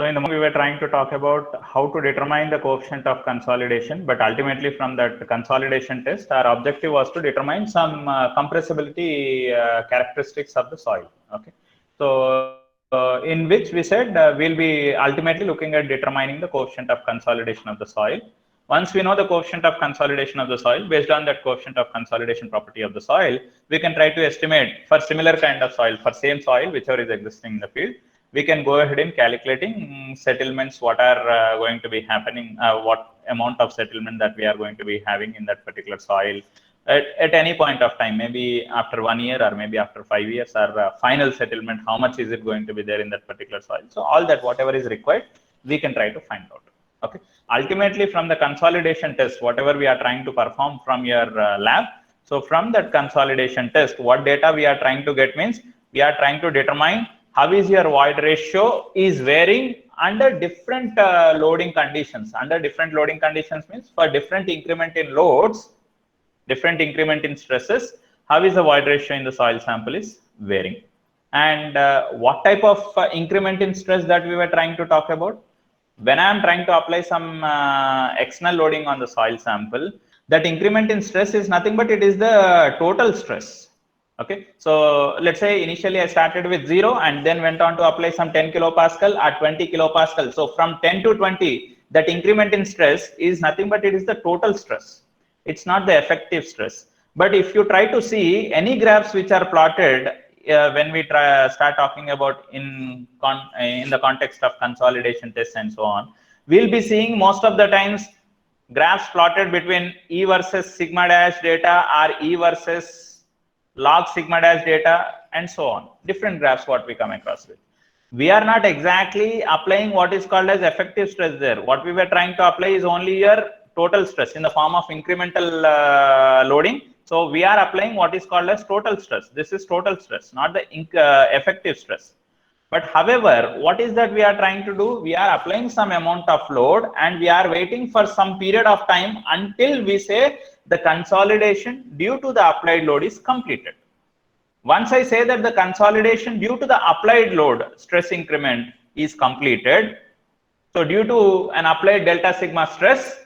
So in the moment we were trying to talk about how to determine the coefficient of consolidation, but ultimately from that consolidation test, our objective was to determine some compressibility characteristics of the soil. Okay, so in which we said we'll be ultimately looking at determining the coefficient of consolidation of the soil. Once we know the coefficient of consolidation of the soil, based on that coefficient of consolidation property of the soil, we can try to estimate for similar kind of soil, for same soil, whichever is existing in the field, we can go ahead in calculating settlements, what are going to be happening, what amount of settlement that we are going to be having in that particular soil at any point of time, maybe after 1 year or maybe after 5 years, or final settlement, how much is it going to be there in that particular soil. So all that, whatever is required, we can try to find out. Okay. Ultimately, from the consolidation test, whatever we are trying to perform from your lab, so from that consolidation test, what data we are trying to get means we are trying to determine how is your void ratio is varying under different loading conditions. Under different loading conditions means for different increment in loads, different increment in stresses, how is the void ratio in the soil sample is varying. And what type of increment in stress that we were trying to talk about? When I am trying to apply some external loading on the soil sample, that increment in stress is nothing but it is the total stress. Okay, so let's say initially I started with 0 and then went on to apply some 10 kilopascal or 20 kilopascal. So from 10 to 20, that increment in stress is nothing but it is the total stress. It's not the effective stress. But if you try to see any graphs which are plotted when we start talking about in the context of consolidation tests and so on, we'll be seeing most of the times graphs plotted between E versus sigma dash data or E versus log sigma dash data and so on. Different graphs what we come across with. We are not exactly applying what is called as effective stress there. What we were trying to apply is only your total stress in the form of incremental loading. So we are applying what is called as total stress. This is total stress, not the effective stress. But however, what is that we are trying to do? We are applying some amount of load and we are waiting for some period of time until we say the consolidation due to the applied load is completed. Once I say that the consolidation due to the applied load stress increment is completed, so due to an applied delta sigma stress,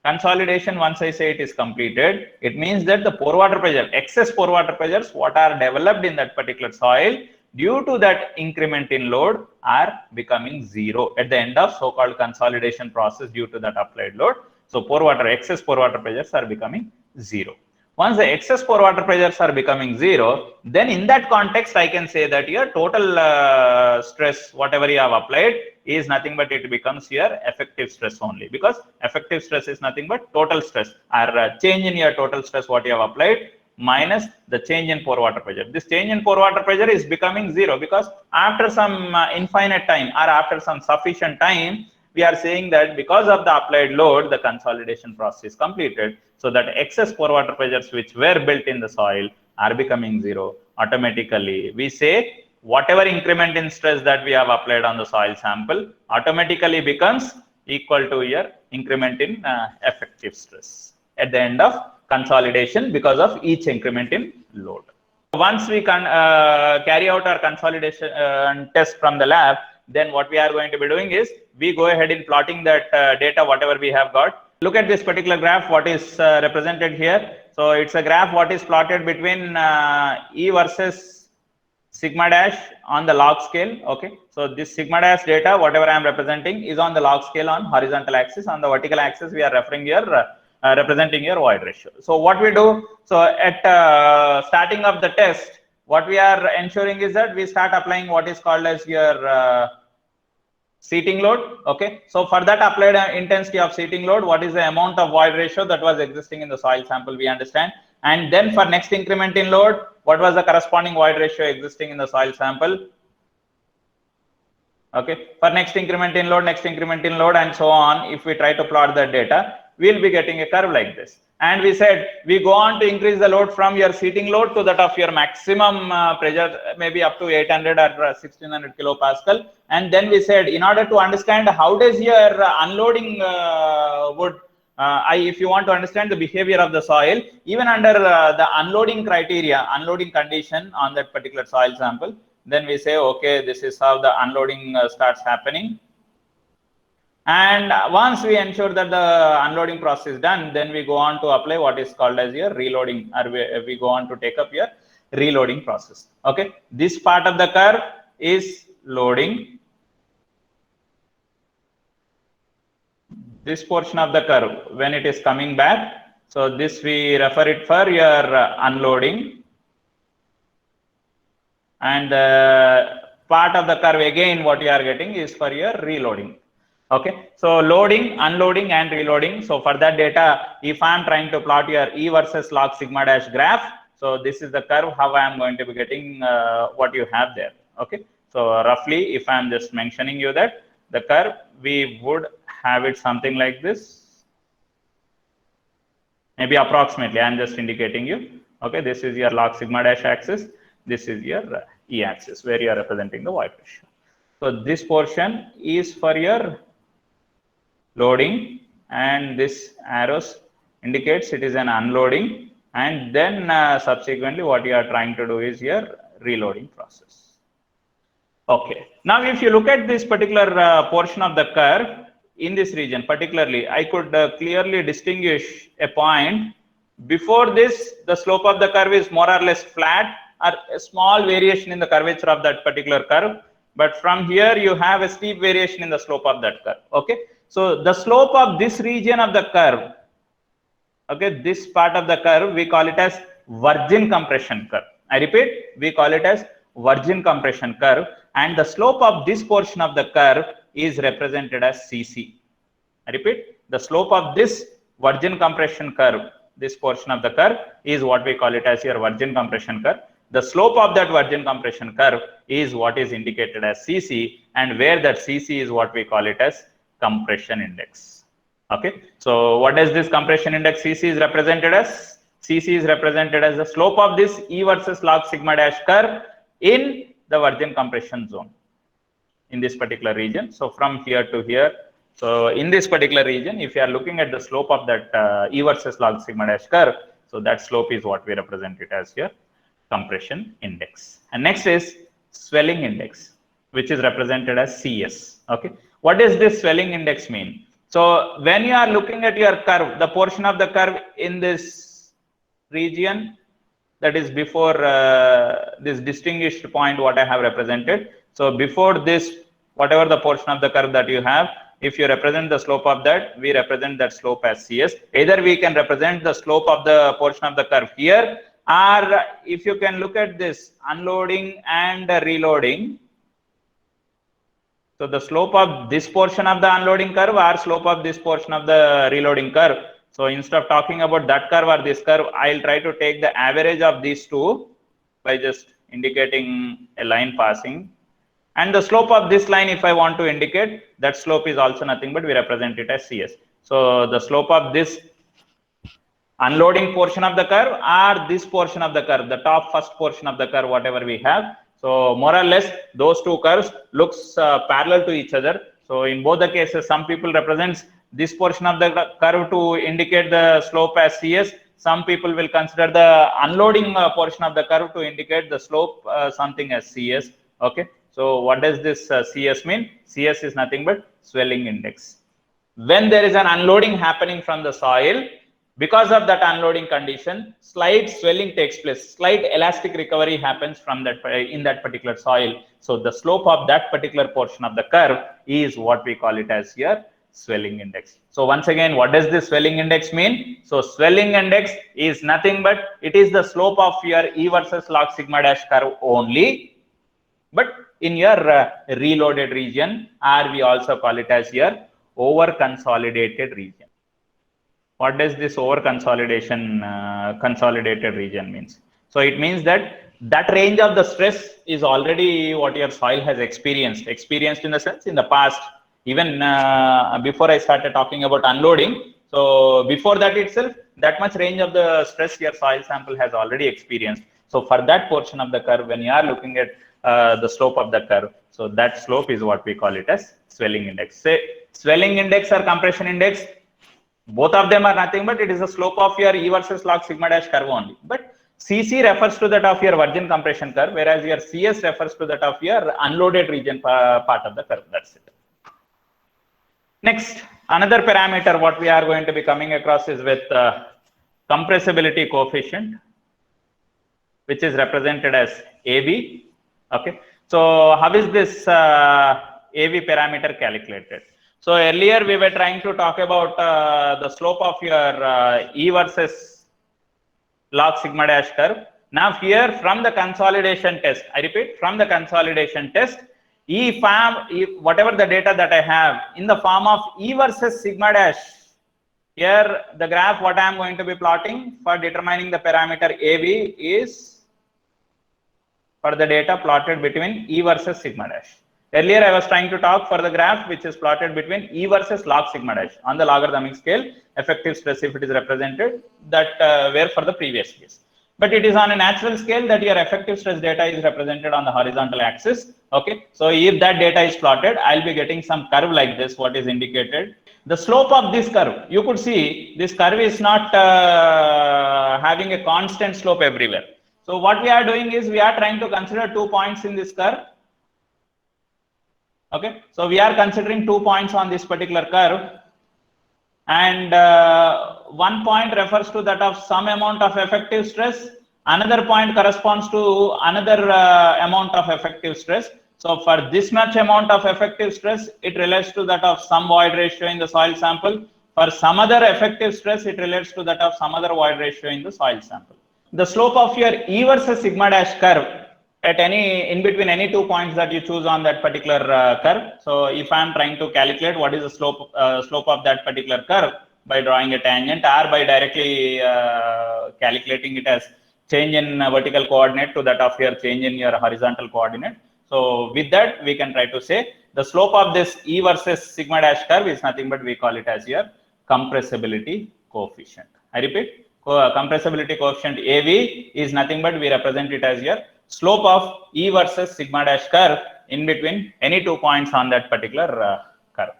consolidation, once I say it is completed, it means that the pore water pressure, excess pore water pressures, what are developed in that particular soil due to that increment in load are becoming 0 at the end of so-called consolidation process due to that applied load. So excess pore water pressures are becoming 0. Once the excess pore water pressures are becoming 0, then in that context, I can say that your total stress, whatever you have applied, is nothing but it becomes your effective stress only, because effective stress is nothing but total stress or change in your total stress what you have applied minus the change in pore water pressure. This change in pore water pressure is becoming 0 because after some infinite time or after some sufficient time, we are saying that because of the applied load, the consolidation process is completed. So that excess pore water pressures which were built in the soil are becoming 0. Automatically, we say whatever increment in stress that we have applied on the soil sample automatically becomes equal to your increment in effective stress at the end of consolidation because of each increment in load. Once we can carry out our consolidation test from the lab, then what we are going to be doing is we go ahead in plotting that data, whatever we have got. Look at this particular graph, what is represented here. So it's a graph what is plotted between E versus sigma dash on the log scale. Okay, so this sigma dash data, whatever I am representing, is on the log scale on horizontal axis. On the vertical axis, we are referring your representing your void ratio. So what we do, so at starting of the test, what we are ensuring is that we start applying what is called as your seating load. Okay, so for that applied intensity of seating load, what is the amount of void ratio that was existing in the soil sample, we understand. And then for next increment in load, what was the corresponding void ratio existing in the soil sample. Okay, for next increment in load, and so on. If we try to plot that data, we'll be getting a curve like this. And we said we go on to increase the load from your seating load to that of your maximum pressure, maybe up to 800 or 1600 kilopascal. And then we said, in order to understand how does your unloading would, if you want to understand the behavior of the soil, even under the unloading criteria, unloading condition on that particular soil sample, then we say, okay, this is how the unloading starts happening. And once we ensure that the unloading process is done, then we go on to apply what is called as your reloading, or we go on to take up your reloading process. Okay, this part of the curve is loading. This portion of the curve, when it is coming back, so this we refer it for your unloading, and part of the curve again what you are getting is for your reloading. Okay, so loading, unloading, and reloading. So for that data, if I am trying to plot your E versus log sigma dash graph, so this is the curve how I am going to be getting what you have there. Okay, so roughly, if I am just mentioning you that the curve, we would have it something like this, maybe approximately. I am just indicating you. Okay, this is your log sigma dash axis. This is your E axis where you are representing the void pressure. So this portion is for your loading, and this arrows indicates it is an unloading, and then subsequently what you are trying to do is your reloading process. Okay, now if you look at this particular portion of the curve in this region particularly, I could clearly distinguish a point. Before this, the slope of the curve is more or less flat, or a small variation in the curvature of that particular curve, but from here you have a steep variation in the slope of that curve. Okay, so the slope of this region of the curve, okay, this part of the curve, we call it as virgin compression curve. I repeat, we call it as virgin compression curve, and the slope of this portion of the curve is represented as Cc. I repeat, the slope of this virgin compression curve, this portion of the curve, is what we call it as your virgin compression curve. The slope of that virgin compression curve is what is indicated as Cc, and where that Cc is what we call it as compression index. Okay, so what is this compression index Cc is represented as? Cc is represented as the slope of this E versus log sigma dash curve in the virgin compression zone in this particular region. So from here to here, so in this particular region, if you are looking at the slope of that E versus log sigma dash curve, so that slope is what we represent it as here compression index. And next is swelling index, which is represented as Cs. Okay, what does this swelling index mean? So when you are looking at your curve, the portion of the curve in this region, that is before this distinguished point what I have represented. So before this, whatever the portion of the curve that you have, if you represent the slope of that, we represent that slope as Cs. Either we can represent the slope of the portion of the curve here, or if you can look at this unloading and reloading, so the slope of this portion of the unloading curve or slope of this portion of the reloading curve. So instead of talking about that curve or this curve, I'll try to take the average of these two by just indicating a line passing. And the slope of this line, if I want to indicate, that slope is also nothing but we represent it as Cs. So the slope of this unloading portion of the curve or this portion of the curve, the top first portion of the curve, whatever we have. So more or less those two curves looks parallel to each other. So in both the cases, some people represents this portion of the curve to indicate the slope as Cs. Some people will consider the unloading portion of the curve to indicate the slope something as Cs. Okay, so what does this Cs mean? Cs is nothing but swelling index. When there is an unloading happening from the soil, because of that unloading condition, slight swelling takes place, slight elastic recovery happens from that in that particular soil. So the slope of that particular portion of the curve is what we call it as your swelling index. So once again, what does this swelling index mean? So swelling index is nothing but it is the slope of your E versus log sigma dash curve only, but in your reloaded region, or we also call it as your over consolidated region. What does this over consolidation consolidated region means? So it means that that range of the stress is already what your soil has experienced in the sense in the past, even before I started talking about unloading. So before that itself, that much range of the stress your soil sample has already experienced. So for that portion of the curve, when you are looking at the slope of the curve, so that slope is what we call it as swelling index. Say swelling index or compression index, both of them are nothing but it is the slope of your E versus log sigma dash curve only. But Cc refers to that of your virgin compression curve, whereas your Cs refers to that of your unloaded region part of the curve. That's it. Next, another parameter what we are going to be coming across is with compressibility coefficient, which is represented as AB. Okay, so how is this AB parameter calculated? So earlier we were trying to talk about the slope of your E versus log sigma dash curve. Now here from the consolidation test, I repeat, from the consolidation test, whatever the data that I have in the form of E versus sigma dash, here the graph what I am going to be plotting for determining the parameter AB is for the data plotted between E versus sigma dash. Earlier I was trying to talk for the graph which is plotted between E versus log sigma dash on the logarithmic scale, effective stress if it is represented, that were for the previous case. But it is on a natural scale that your effective stress data is represented on the horizontal axis. Okay, so if that data is plotted, I'll be getting some curve like this, what is indicated. The slope of this curve, you could see this curve is not having a constant slope everywhere. So what we are doing is we are trying to consider 2 points in this curve. Okay, so we are considering 2 points on this particular curve, and 1 point refers to that of some amount of effective stress, another point corresponds to another amount of effective stress. So for this much amount of effective stress, it relates to that of some void ratio in the soil sample. For some other effective stress, it relates to that of some other void ratio in the soil sample. The slope of your E versus sigma dash curve at in between any 2 points that you choose on that particular curve. So if I am trying to calculate what is the slope of that particular curve by drawing a tangent or by directly calculating it as change in vertical coordinate to that of your change in your horizontal coordinate. So with that, we can try to say the slope of this E versus sigma dash curve is nothing but we call it as your compressibility coefficient. I repeat, compressibility coefficient AB is nothing but we represent it as your slope of E versus sigma dash curve in between any 2 points on that particular curve.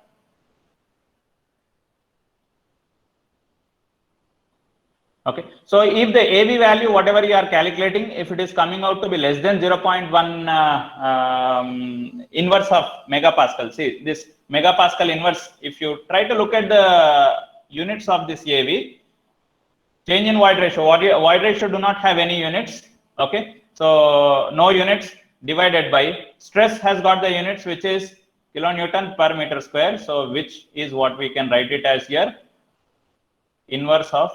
Okay, so if the AB value, whatever you are calculating, if it is coming out to be less than 0.1 inverse of megapascal, see this megapascal inverse, if you try to look at the units of this AB, change in void ratio, void ratio do not have any units. Okay, so no units divided by stress has got the units which is kilonewton per meter square. So which is what we can write it as here, inverse of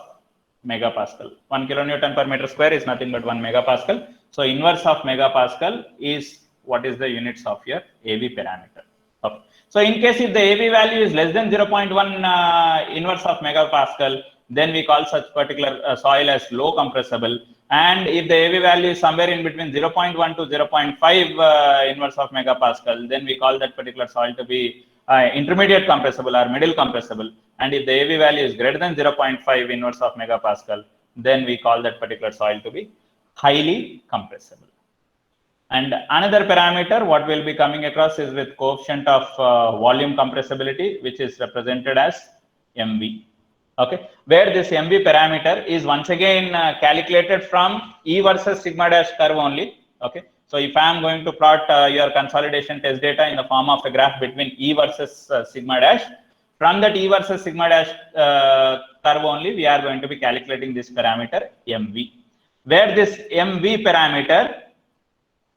megapascal. 1 kilonewton per meter square is nothing but 1 megapascal. So inverse of megapascal is what is the units of your AB parameter. Okay. So in case if the AB value is less than 0.1 inverse of megapascal, then we call such particular soil as low compressible. And if the AB value is somewhere in between 0.1 to 0.5 inverse of megapascal, then we call that particular soil to be intermediate compressible or middle compressible. And if the AB value is greater than 0.5 inverse of megapascal, then we call that particular soil to be highly compressible. And another parameter what we'll be coming across is with coefficient of volume compressibility, which is represented as MV. Okay, where this MV parameter is once again calculated from E versus sigma dash curve only. Okay, so if I am going to plot your consolidation test data in the form of a graph between E versus sigma dash, from that E versus sigma dash curve only, we are going to be calculating this parameter MV, where this MV parameter,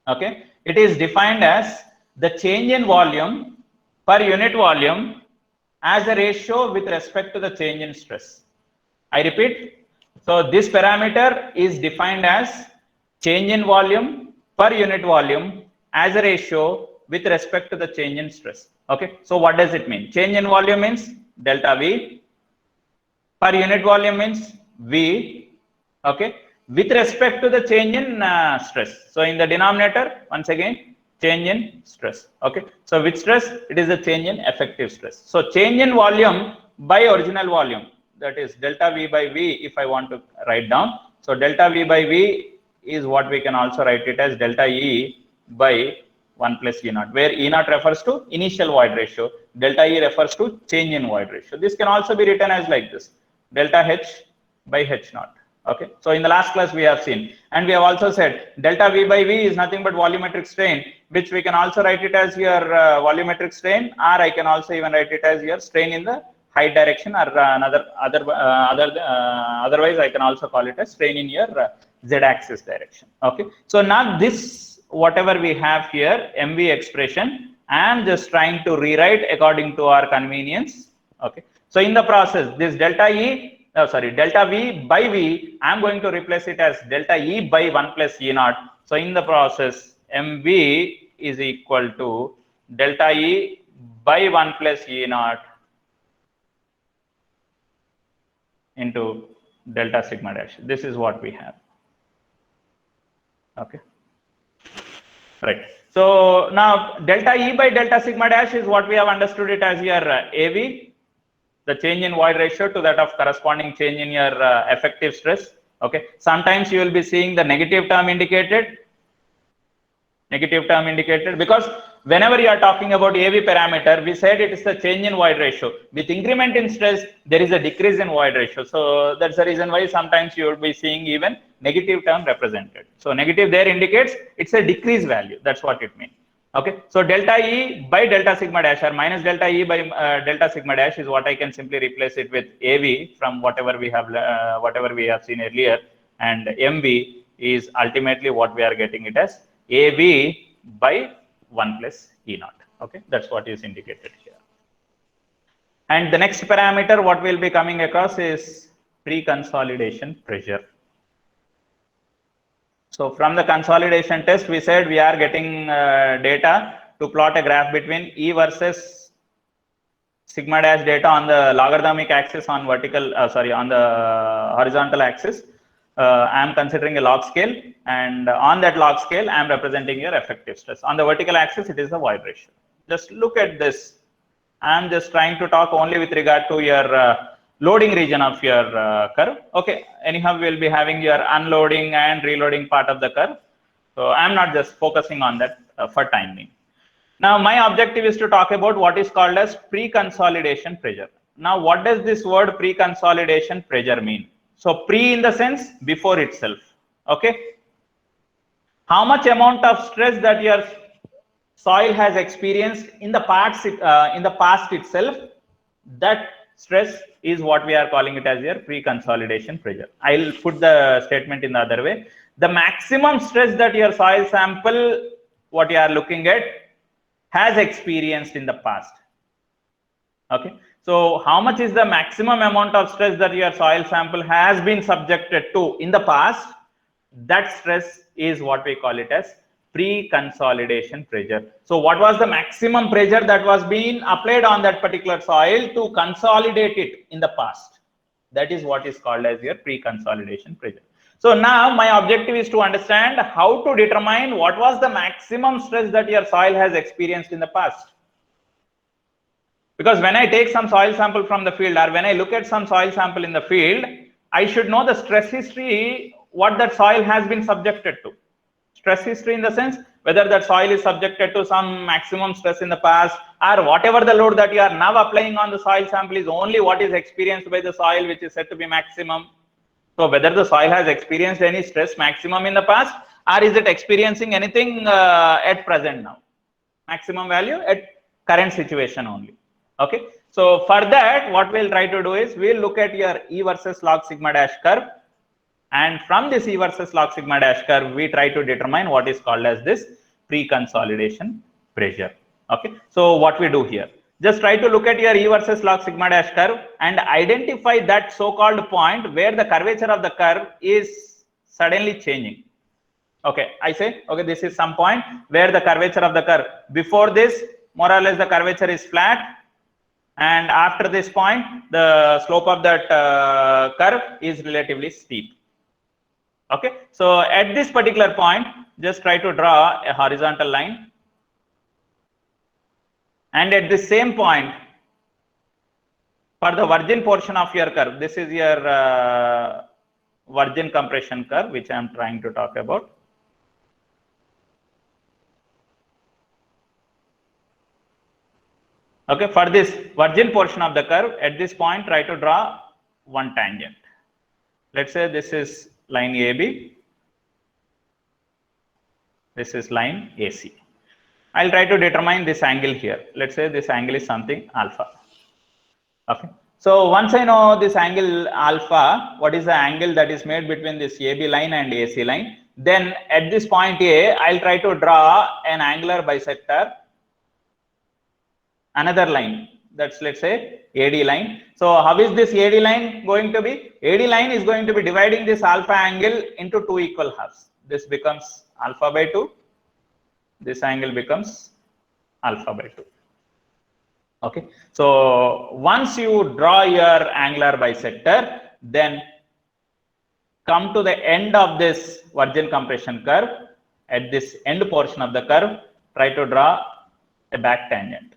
okay, it is defined as the change in volume per unit volume as a ratio with respect to the change in stress. I repeat, so this parameter is defined as change in volume per unit volume as a ratio with respect to the change in stress. Okay, so what does it mean? Change in volume means delta V, per unit volume means V, okay, with respect to the change in stress. So in the denominator, once again, change in stress. Okay, so with stress, it is a change in effective stress. So change in volume by original volume, that is delta V by V, if I want to write down. So delta V by V is what we can also write it as delta E by 1 plus E naught, where E naught refers to initial void ratio, delta E refers to change in void ratio. This can also be written as like this, delta H by H naught. Okay, so in the last class we have seen, and we have also said delta V by V is nothing but volumetric strain, which we can also write it as your volumetric strain, or I can also even write it as your strain in the height direction, or otherwise I can also call it a strain in your z-axis direction. Okay, so now this whatever we have here MV expression, I am just trying to rewrite according to our convenience. Okay, so in the process, this delta V by V, I am going to replace it as delta E by 1 plus E naught. So in the process, MV is equal to delta E by 1 plus E naught into delta sigma dash. This is what we have. Okay, right. So now delta E by delta sigma dash is what we have understood it as your AV, the change in void ratio to that of corresponding change in your effective stress. Okay, sometimes you will be seeing the negative term indicated, because whenever you are talking about AV parameter, we said it is the change in void ratio. With increment in stress, there is a decrease in void ratio. So that's the reason why sometimes you will be seeing even negative term represented. So negative there indicates it's a decrease value. That's what it means. Okay, so delta E by delta sigma dash or minus delta E by delta sigma dash is what I can simply replace it with AV from whatever we have seen earlier, and MV is ultimately what we are getting it as AV by 1 plus E naught. Okay, that's what is indicated here. And the next parameter what we'll be coming across is pre-consolidation pressure. So from the consolidation test, we said we are getting data to plot a graph between E versus sigma dash data on the logarithmic axis on on the horizontal axis. I am considering a log scale, and on that log scale, I am representing your effective stress. On the vertical axis, it is the void ratio. Just look at this. I am just trying to talk only with regard to your loading region of your curve. Okay, anyhow, we will be having your unloading and reloading part of the curve. So I am not just focusing on that for time being. Now, my objective is to talk about what is called as pre-consolidation pressure. Now, what does this word pre-consolidation pressure mean? So, pre in the sense before itself. Okay, how much amount of stress that your soil has experienced in the past itself, that stress is what we are calling it as your pre-consolidation pressure. I'll put the statement in the other way. The maximum stress that your soil sample, what you are looking at, has experienced in the past. Okay, so how much is the maximum amount of stress that your soil sample has been subjected to in the past? That stress is what we call it as pre-consolidation pressure. So what was the maximum pressure that was being applied on that particular soil to consolidate it in the past? That is what is called as your pre-consolidation pressure. So now my objective is to understand how to determine what was the maximum stress that your soil has experienced in the past. Because when I take some soil sample from the field, or when I look at some soil sample in the field, I should know the stress history, what that soil has been subjected to. Stress history in the sense whether that soil is subjected to some maximum stress in the past, or whatever the load that you are now applying on the soil sample is only what is experienced by the soil, which is said to be maximum. So whether the soil has experienced any stress maximum in the past, or is it experiencing anything at present now? Maximum value at current situation only. Okay, so for that, what we'll try to do is we'll look at your E versus log sigma dash curve, and from this E versus log sigma dash curve, we try to determine what is called as this pre-consolidation pressure. Okay, so what we do here, just try to look at your E versus log sigma dash curve and identify that so-called point where the curvature of the curve is suddenly changing. Okay, I say, okay, this is some point where the curvature of the curve, before this, more or less the curvature is flat, and after this point, the slope of that curve is relatively steep. Okay, so at this particular point, just try to draw a horizontal line, and at the same point, for the virgin portion of your curve, this is your virgin compression curve, which I am trying to talk about. Okay, for this virgin portion of the curve, at this point, try to draw one tangent. Let's say this is line AB. This is line AC. I'll try to determine this angle here. Let's say this angle is something alpha. Okay. So once I know this angle alpha, what is the angle that is made between this AB line and AC line? Then at this point A, I'll try to draw an angular bisector, another line. That's, let's say, AD line. So how is this AD line going to be? AD line is going to be dividing this alpha angle into two equal halves. This becomes alpha by 2. This angle becomes alpha by 2. Okay. So once you draw your angular bisector, then come to the end of this virgin compression curve. At this end portion of the curve, try to draw a back tangent,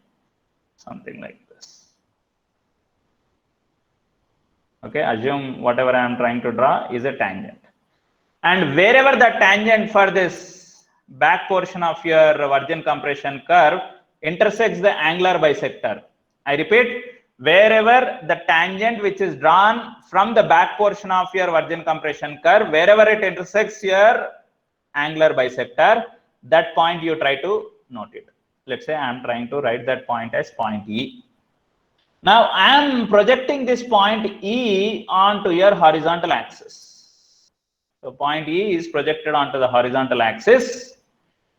something like this. Okay, assume whatever I am trying to draw is a tangent, and wherever the tangent for this back portion of your virgin compression curve intersects the angular bisector. I repeat, wherever the tangent which is drawn from the back portion of your virgin compression curve, wherever it intersects your angular bisector, that point you try to note it. Let's say I am trying to write that point as point E. Now I am projecting this point E onto your horizontal axis. So point E is projected onto the horizontal axis,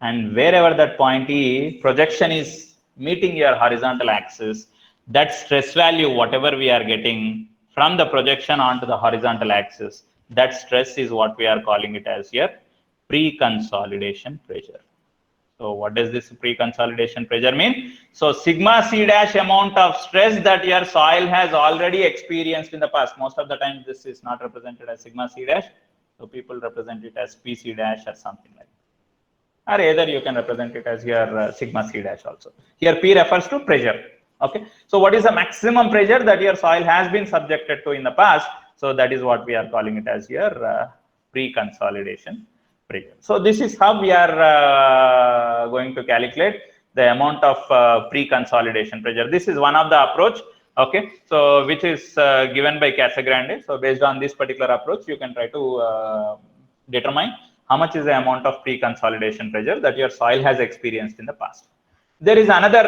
and wherever that point E projection is meeting your horizontal axis, that stress value, whatever we are getting from the projection onto the horizontal axis, that stress is what we are calling it as your pre-consolidation pressure. So what does this pre-consolidation pressure mean? So sigma C dash amount of stress that your soil has already experienced in the past. Most of the time this is not represented as sigma C dash. So people represent it as PC dash or something like that. Or either you can represent it as your sigma C dash also. Here P refers to pressure. Okay. So what is the maximum pressure that your soil has been subjected to in the past? So that is what we are calling it as your pre-consolidation pressure. So this is how we are going to calculate the amount of pre-consolidation pressure. This is one of the approach. Okay. So which is given by Casagrande. So based on this particular approach, you can try to determine how much is the amount of pre-consolidation pressure that your soil has experienced in the past. There is another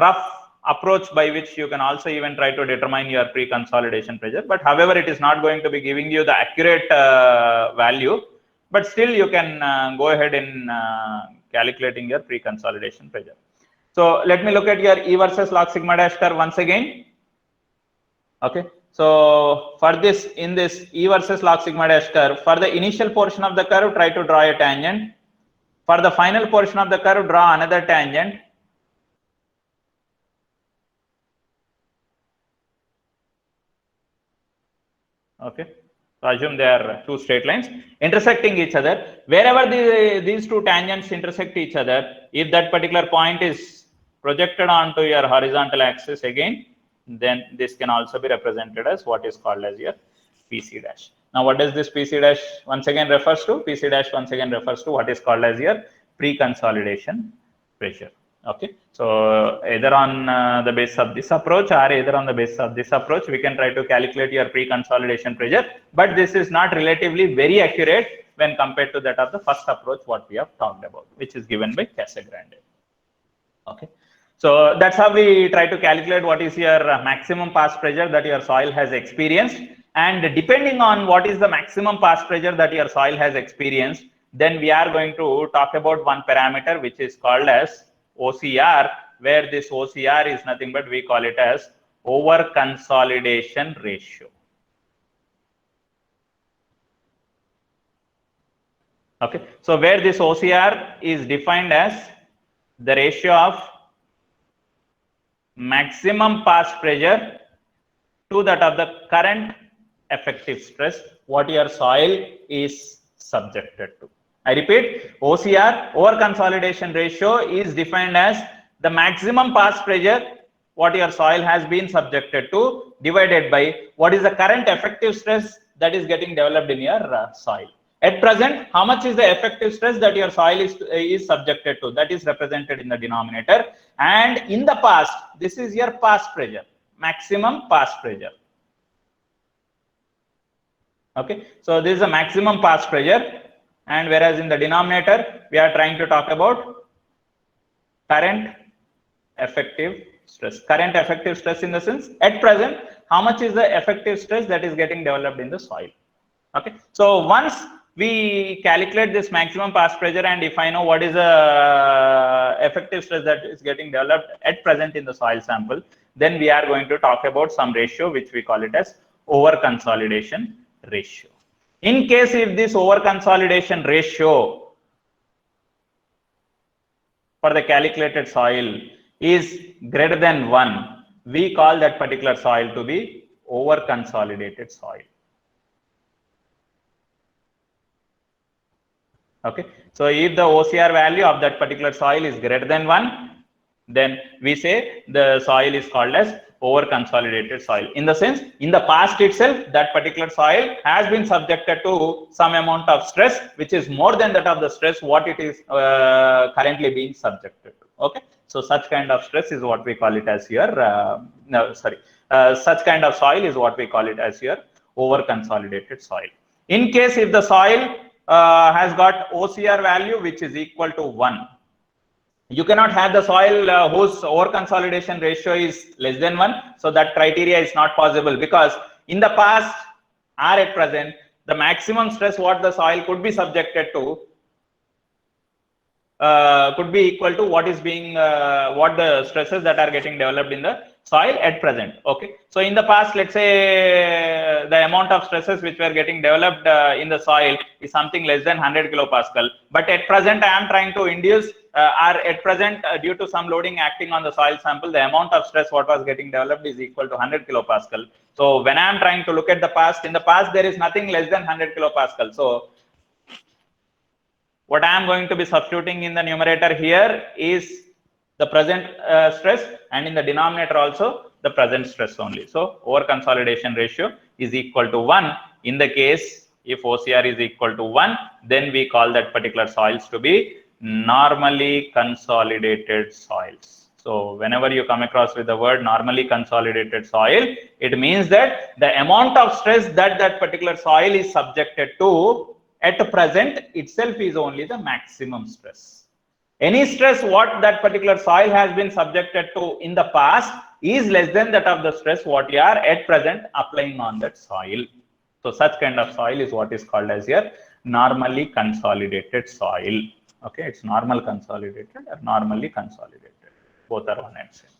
rough approach by which you can also even try to determine your pre-consolidation pressure, but however it is not going to be giving you the accurate value, but still you can go ahead in calculating your pre-consolidation pressure. So let me look at your E versus log sigma dash curve once again. Okay, so for this, in this E versus log sigma dash curve, for the initial portion of the curve, try to draw a tangent. For the final portion of the curve, draw another tangent. Okay, so assume they are two straight lines intersecting each other. Wherever these two tangents intersect each other, if that particular point is projected onto your horizontal axis again, then this can also be represented as what is called as your PC dash. Now, what does this PC dash once again refers to? PC dash once again refers to what is called as your pre-consolidation pressure. Okay, so either on the basis of this approach or either on the basis of this approach, we can try to calculate your pre-consolidation pressure, but this is not relatively very accurate when compared to that of the first approach what we have talked about, which is given by Casagrande. Okay, so that's how we try to calculate what is your maximum pass pressure that your soil has experienced, and depending on what is the maximum pass pressure that your soil has experienced, then we are going to talk about one parameter which is called as OCR, where this OCR is nothing but we call it as over consolidation ratio. Okay, so where this OCR is defined as the ratio of maximum pass pressure to that of the current effective stress what your soil is subjected to. I repeat, OCR, over consolidation ratio, is defined as the maximum pass pressure what your soil has been subjected to divided by what is the current effective stress that is getting developed in your soil. At present, how much is the effective stress that your soil is subjected to? That is represented in the denominator. And in the past, this is your pass pressure, maximum pass pressure. Okay, so this is a maximum pass pressure, and whereas in the denominator we are trying to talk about current effective stress. Current effective stress in the sense at present how much is the effective stress that is getting developed in the soil. Okay, so once we calculate this maximum pass pressure, and if I know what is the effective stress that is getting developed at present in the soil sample, then we are going to talk about some ratio which we call it as over consolidation ratio. In case if this over consolidation ratio for the calculated soil is greater than 1, we call that particular soil to be over consolidated soil. Okay, so if the OCR value of that particular soil is greater than 1, then we say the soil is called as over consolidated soil. In the sense, in the past itself, that particular soil has been subjected to some amount of stress, which is more than that of the stress what it is currently being subjected to. Okay, so such kind of stress is what we call it as your such kind of soil is what we call it as your over consolidated soil. In case if the soil has got OCR value which is equal to 1, you cannot have the soil whose over consolidation ratio is less than 1. So that criteria is not possible, because in the past or at present the maximum stress what the soil could be subjected to could be equal to what is being what the stresses that are getting developed in the soil at present. Okay, so in the past, let's say the amount of stresses which were getting developed in the soil is something less than 100 kilopascal, but at present I am trying to induce or at present due to some loading acting on the soil sample, the amount of stress what was getting developed is equal to 100 kilopascal. So when I am trying to look at the past, in the past there is nothing less than 100 kilopascal. So what I am going to be substituting in the numerator here is the present stress, and in the denominator also the present stress only. So over consolidation ratio is equal to 1. In the case if OCR is equal to 1, then we call that particular soils to be normally consolidated soils. So whenever you come across with the word normally consolidated soil, it means that the amount of stress that that particular soil is subjected to at present itself is only the maximum stress. Any stress what that particular soil has been subjected to in the past is less than that of the stress what you are at present applying on that soil. So such kind of soil is what is called as your normally consolidated soil. Okay, it's normal consolidated or normally consolidated. Both are one and same.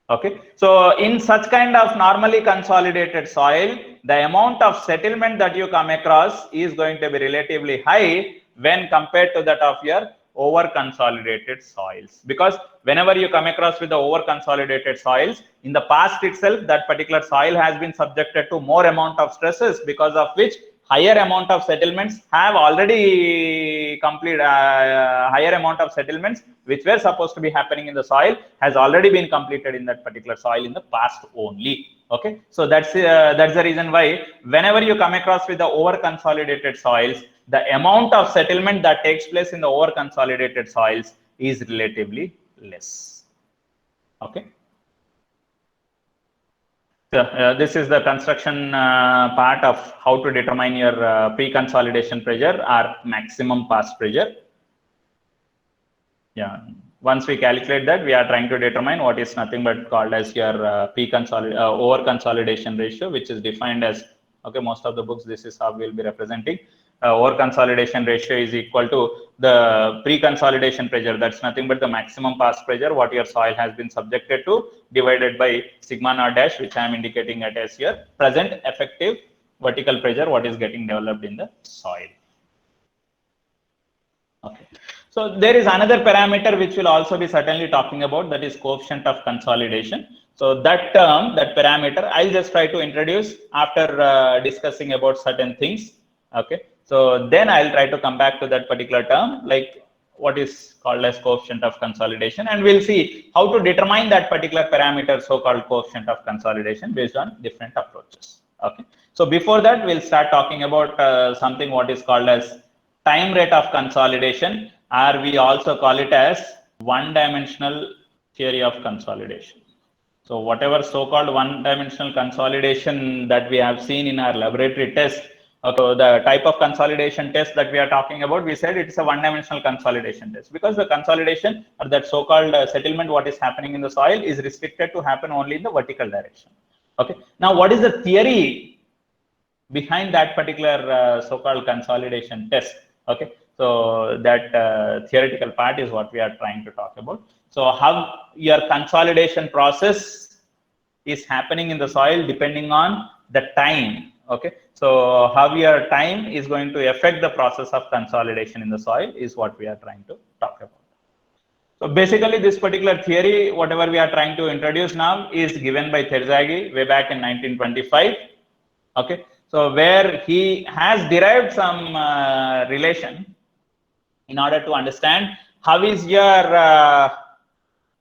Okay, so in such kind of normally consolidated soil, the amount of settlement that you come across is going to be relatively high when compared to that of your over consolidated soils, because whenever you come across with the over consolidated soils, in the past itself that particular soil has been subjected to more amount of stresses, because of which higher amount of settlements have already completed, higher amount of settlements which were supposed to be happening in the soil has already been completed in that particular soil in the past only. Okay, so that's the reason why whenever you come across with the over consolidated soils, the amount of settlement that takes place in the over consolidated soils is relatively less. Okay. So, this is the construction part of how to determine your pre-consolidation pressure or maximum pass pressure. Yeah. Once we calculate that, we are trying to determine what is nothing but called as your over consolidation ratio, which is defined as, okay, most of the books this is how we'll be representing. Over consolidation ratio is equal to the pre-consolidation pressure, that's nothing but the maximum pass pressure what your soil has been subjected to, divided by sigma naught dash, which I am indicating it as your present effective vertical pressure what is getting developed in the soil. Okay, so there is another parameter which will also be certainly talking about, that is coefficient of consolidation. So that term, that parameter, I'll just try to introduce after discussing about certain things. Okay, so then I'll try to come back to that particular term, like what is called as coefficient of consolidation, and we'll see how to determine that particular parameter, so-called coefficient of consolidation, based on different approaches. Okay, so before that, we'll start talking about something what is called as time rate of consolidation, or we also call it as one-dimensional theory of consolidation. So whatever so-called one-dimensional consolidation that we have seen in our laboratory test, Okay, so the type of consolidation test that we are talking about, we said it's a one-dimensional consolidation test because the consolidation or that so-called settlement, what is happening in the soil, is restricted to happen only in the vertical direction. Okay. Now, what is the theory behind that particular so-called consolidation test? Okay. So that theoretical part is what we are trying to talk about. So how your consolidation process is happening in the soil depending on the time. Okay, so how your time is going to affect the process of consolidation in the soil is what we are trying to talk about. So basically this particular theory, whatever we are trying to introduce now, is given by Sagi way back in 1925. Okay, so where he has derived some relation in order to understand how is your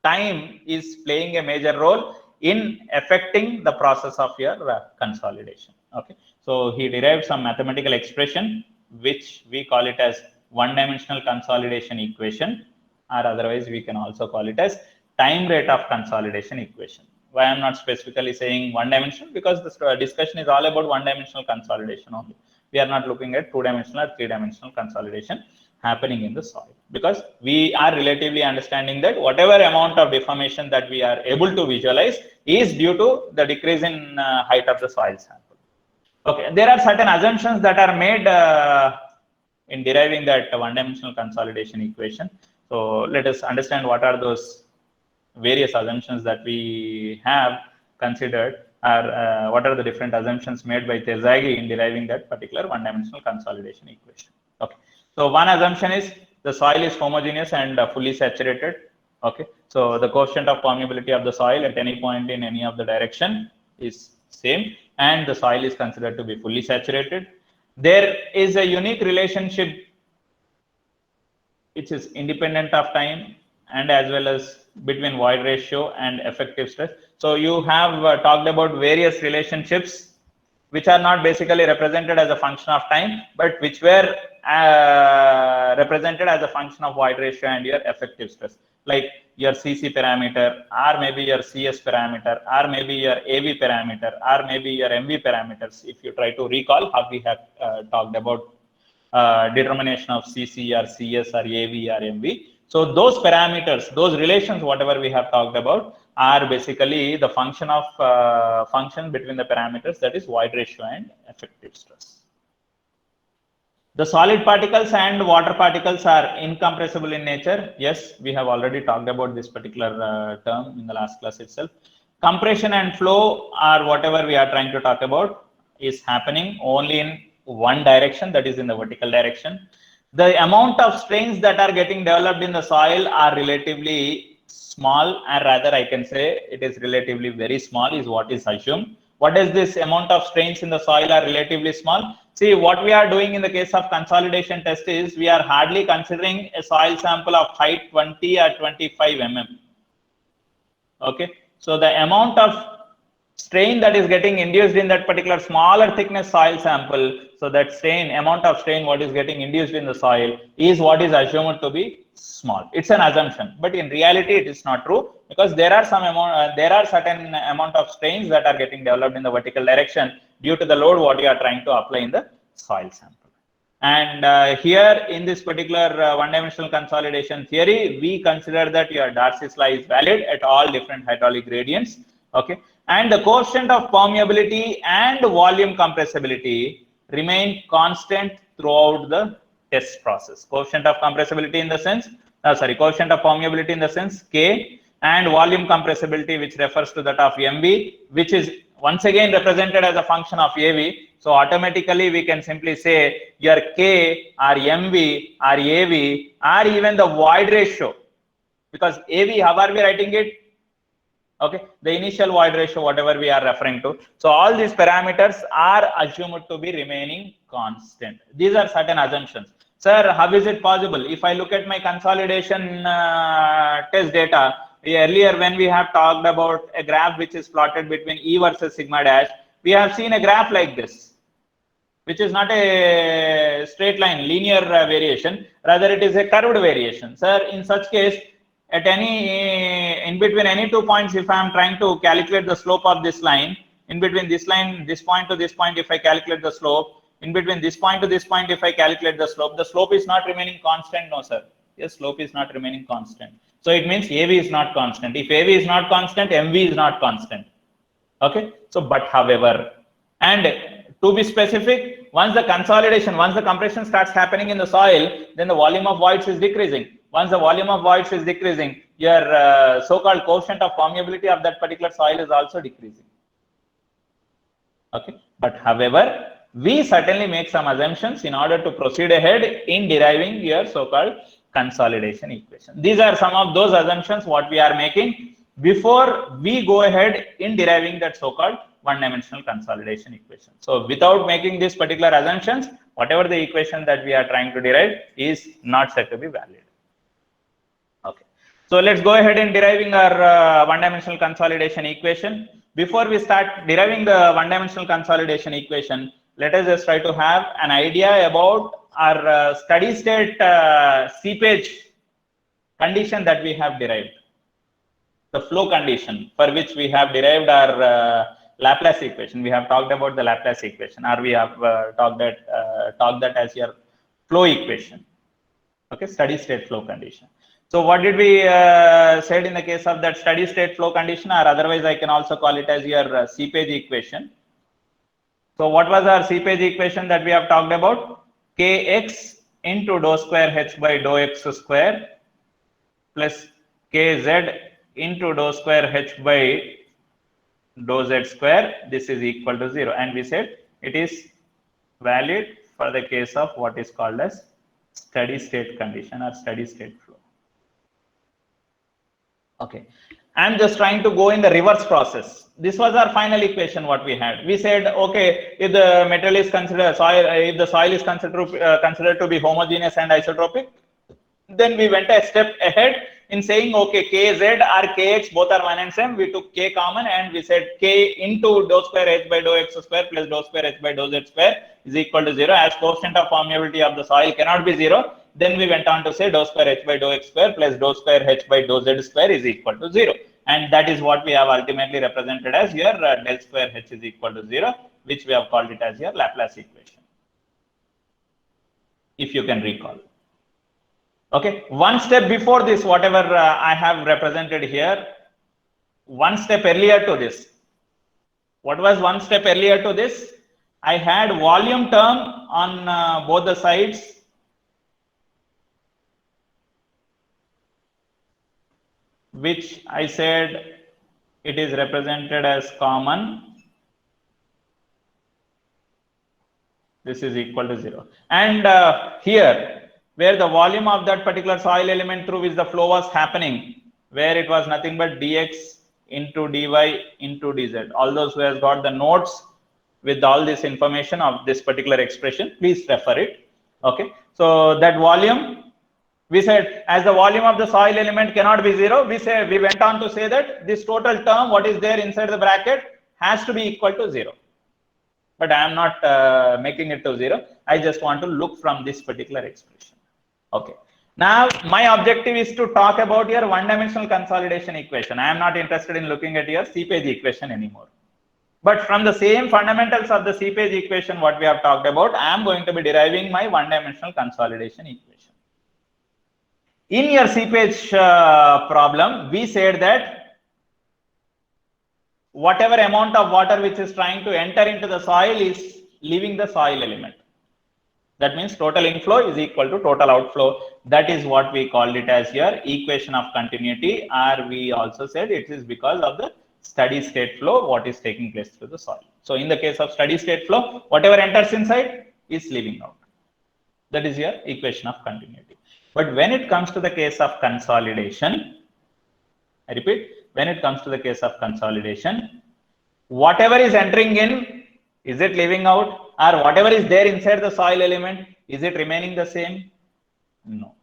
time is playing a major role in affecting the process of your consolidation. Okay, so he derived some mathematical expression which we call it as one-dimensional consolidation equation, or otherwise we can also call it as time rate of consolidation equation. Why I'm not specifically saying one dimension? Because this discussion is all about one-dimensional consolidation only. We are not looking at two-dimensional or three-dimensional consolidation happening in the soil, because we are relatively understanding that whatever amount of deformation that we are able to visualize is due to the decrease in height of the soil sample. Okay, there are certain assumptions that are made in deriving that one-dimensional consolidation equation. So let us understand what are those various assumptions that we have considered, or what are the different assumptions made by Sagi in deriving that particular one-dimensional consolidation equation. Okay, so one assumption is the soil is homogeneous and fully saturated. Okay, so the coefficient of permeability of the soil at any point in any of the direction is same, and the soil is considered to be fully saturated. There is a unique relationship which is independent of time and as well as between void ratio and effective stress. So you have talked about various relationships which are not basically represented as a function of time, but which were represented as a function of void ratio and your effective stress, like your CC parameter, or maybe your CS parameter, or maybe your AV parameter, or maybe your MV parameters. If you try to recall how we have talked about determination of CC or CS or AV or MV. So those parameters, those relations, whatever we have talked about, are basically the function of function between the parameters, that is void ratio and effective stress. The solid particles and water particles are incompressible in nature. Yes, we have already talked about this particular term in the last class itself. Compression and flow, or whatever we are trying to talk about, is happening only in one direction, that is in the vertical direction. The amount of strains that are getting developed in the soil are relatively small, and rather I can say it is relatively very small is what is assumed. What is this amount of strains in the soil are relatively small? See, what we are doing in the case of consolidation test is we are hardly considering a soil sample of height 20 or 25 mm. Okay, so the amount of strain that is getting induced in that particular smaller thickness soil sample, so that strain, amount of strain what is getting induced in the soil is what is assumed to be small. It's an assumption, but in reality it is not true, because there are some amount, there are certain amount of strains that are getting developed in the vertical direction due to the load what you are trying to apply in the soil sample. And here in this particular one-dimensional consolidation theory, we consider that your Darcy's law is valid at all different hydraulic gradients. Okay, and the coefficient of permeability and volume compressibility remain constant throughout the test process. Coefficient of compressibility in the sense, coefficient of permeability in the sense K, and volume compressibility, which refers to that of MV, which is once again represented as a function of AV. So automatically we can simply say your K or MV or AV or even the void ratio, because AV, how are we writing it? Okay, the initial void ratio, whatever we are referring to. So all these parameters are assumed to be remaining constant. These are certain assumptions. Sir, how is it possible? If I look at my consolidation test data, earlier when we have talked about a graph which is plotted between E versus sigma dash, we have seen a graph like this, which is not a straight line linear variation, rather it is a curved variation. Sir, in such case, at any in between any 2 points, if I am trying to calculate the slope of this line, in between this line, this point to this point, if I calculate the slope, In between this point to this point, if I calculate the slope is not remaining constant. No, sir. Yes, slope is not remaining constant. So it means AV is not constant. If AV is not constant, MV is not constant. Okay. So, but however, and to be specific, once the compression starts happening in the soil, then the volume of voids is decreasing. Once the volume of voids is decreasing, your so-called coefficient of permeability of that particular soil is also decreasing. Okay. But however, we certainly make some assumptions in order to proceed ahead in deriving your so-called consolidation equation. These are some of those assumptions what we are making before we go ahead in deriving that so-called one-dimensional consolidation equation. So without making these particular assumptions, whatever the equation that we are trying to derive is not said to be valid. Okay. So let's go ahead in deriving our one-dimensional consolidation equation. Before we start deriving the one-dimensional consolidation equation, let us just try to have an idea about our steady state seepage condition that we have derived. The flow condition for which we have derived our Laplace equation. We have talked about the Laplace equation, or we have talked that as your flow equation. Okay, steady state flow condition. So what did we said in the case of that steady state flow condition, or otherwise I can also call it as your seepage equation. So what was our seepage equation that we have talked about? Kx into dou square h by dou x square plus kz into dou square h by dou z square. This is equal to 0. And we said it is valid for the case of what is called as steady state condition or steady state flow. Okay, I'm just trying to go in the reverse process. This was our final equation what we had. We said, okay, if the material is considered if the soil is considered to be homogeneous and isotropic, then we went a step ahead in saying, okay, kz or kx both are one and same. We took k common and we said k into dou square h by dou x square plus dou square h by dou z square is equal to 0. As coefficient of permeability of the soil cannot be 0, then we went on to say dou square h by dou x square plus dou square h by dou z square is equal to 0. And that is what we have ultimately represented as your del square h is equal to 0, which we have called it as your Laplace equation, if you can recall. Okay, one step before this, whatever I have represented here, one step earlier to this. What was one step earlier to this? I had volume term on both the sides, which I said it is represented as common. This is equal to 0. And here, where the volume of that particular soil element through which the flow was happening, where it was nothing but dx into dy into dz. All those who has got the notes with all this information of this particular expression, please refer it. Okay, so that volume, we said as the volume of the soil element cannot be 0, we went on to say that this total term, what is there inside the bracket, has to be equal to 0. But I am not making it to 0. I just want to look from this particular expression. Okay. Now, my objective is to talk about your one-dimensional consolidation equation. I am not interested in looking at your seepage equation anymore. But from the same fundamentals of the seepage equation, what we have talked about, I am going to be deriving my one-dimensional consolidation equation. In your seepage problem, we said that whatever amount of water which is trying to enter into the soil is leaving the soil element. That means total inflow is equal to total outflow. That is what we called it as your equation of continuity, or we also said it is because of the steady state flow what is taking place through the soil. So in the case of steady state flow, whatever enters inside is leaving out. That is your equation of continuity. But when it comes to the case of consolidation, I repeat, when it comes to the case of consolidation, whatever is entering in, is it leaving out? Or whatever is there inside the soil element, is it remaining the same? No.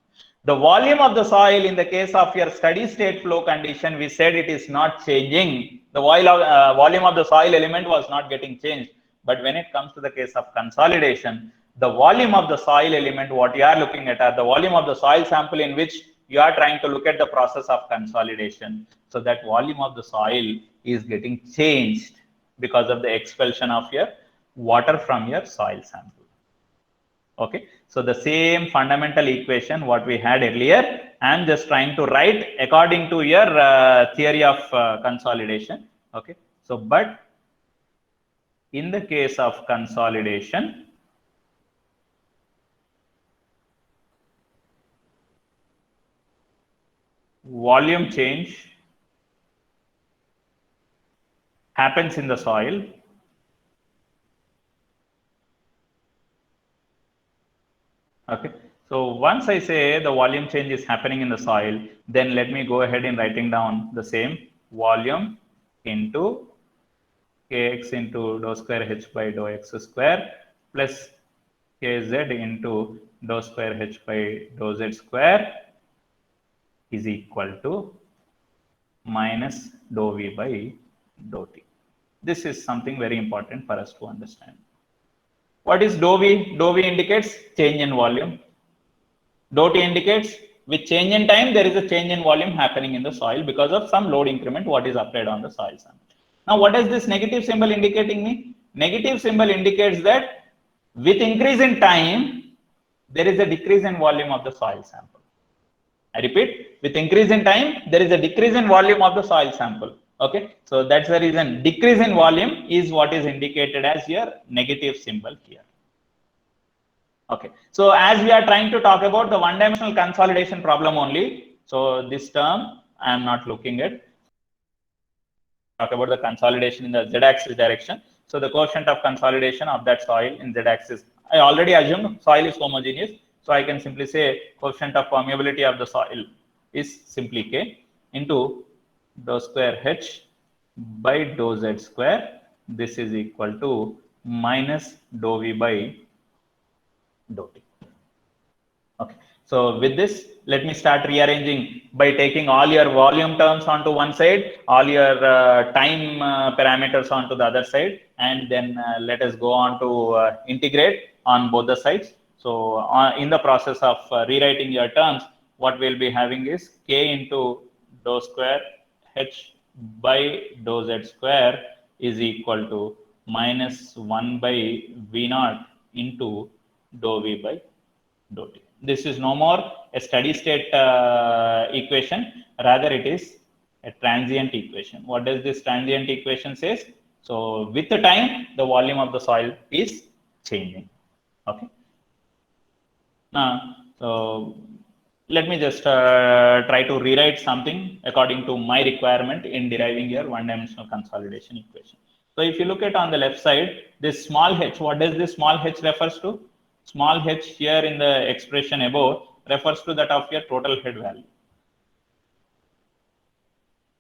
The volume of the soil in the case of your steady state flow condition, we said it is not changing. The volume of the soil element was not getting changed. But when it comes to the case of consolidation, the volume of the soil element, what you are looking at, are the volume of the soil sample in which you are trying to look at the process of consolidation. So that volume of the soil is getting changed because of the expulsion of your water from your soil sample. Okay, so the same fundamental equation what we had earlier, I am just trying to write according to your theory of consolidation. Okay, so but in the case of consolidation, volume change happens in the soil. Okay, so once I say the volume change is happening in the soil, then let me go ahead in writing down the same volume into kx into dou square h by dou x square plus kz into dou square h by dou z square is equal to minus dou v by dou t. This is something very important for us to understand. What is dou v? Dou v indicates change in volume. Dou t indicates with change in time, there is a change in volume happening in the soil because of some load increment what is applied on the soil sample. Now, what is this negative symbol indicating me? Negative symbol indicates that with increase in time, there is a decrease in volume of the soil sample. I repeat, with increase in time, there is a decrease in volume of the soil sample. Okay, so that's the reason decrease in volume is what is indicated as your negative symbol here. Okay, so as we are trying to talk about the one-dimensional consolidation problem only, so this term I am not looking at. Talk about the consolidation in the z-axis direction. So the coefficient of consolidation of that soil in z-axis, I already assumed soil is homogeneous, so I can simply say coefficient of permeability of the soil is simply k into dou square h by dou z square. This is equal to minus dou v by dou t. Okay, so with this, let me start rearranging by taking all your volume terms onto one side, all your time parameters onto the other side, and then let us go on to integrate on both the sides. So in the process of rewriting your terms, what we'll be having is k into dou square h by dou z square is equal to minus 1 by v naught into dou v by dou t. This is no more a steady state equation, rather it is a transient equation. What does this transient equation says? So with the time, the volume of the soil is changing. Okay. Now, so let me just try to rewrite something according to my requirement in deriving your one-dimensional consolidation equation. So if you look at on the left side, this small h, what does this small h refers to? Small h here in the expression above refers to that of your total head value.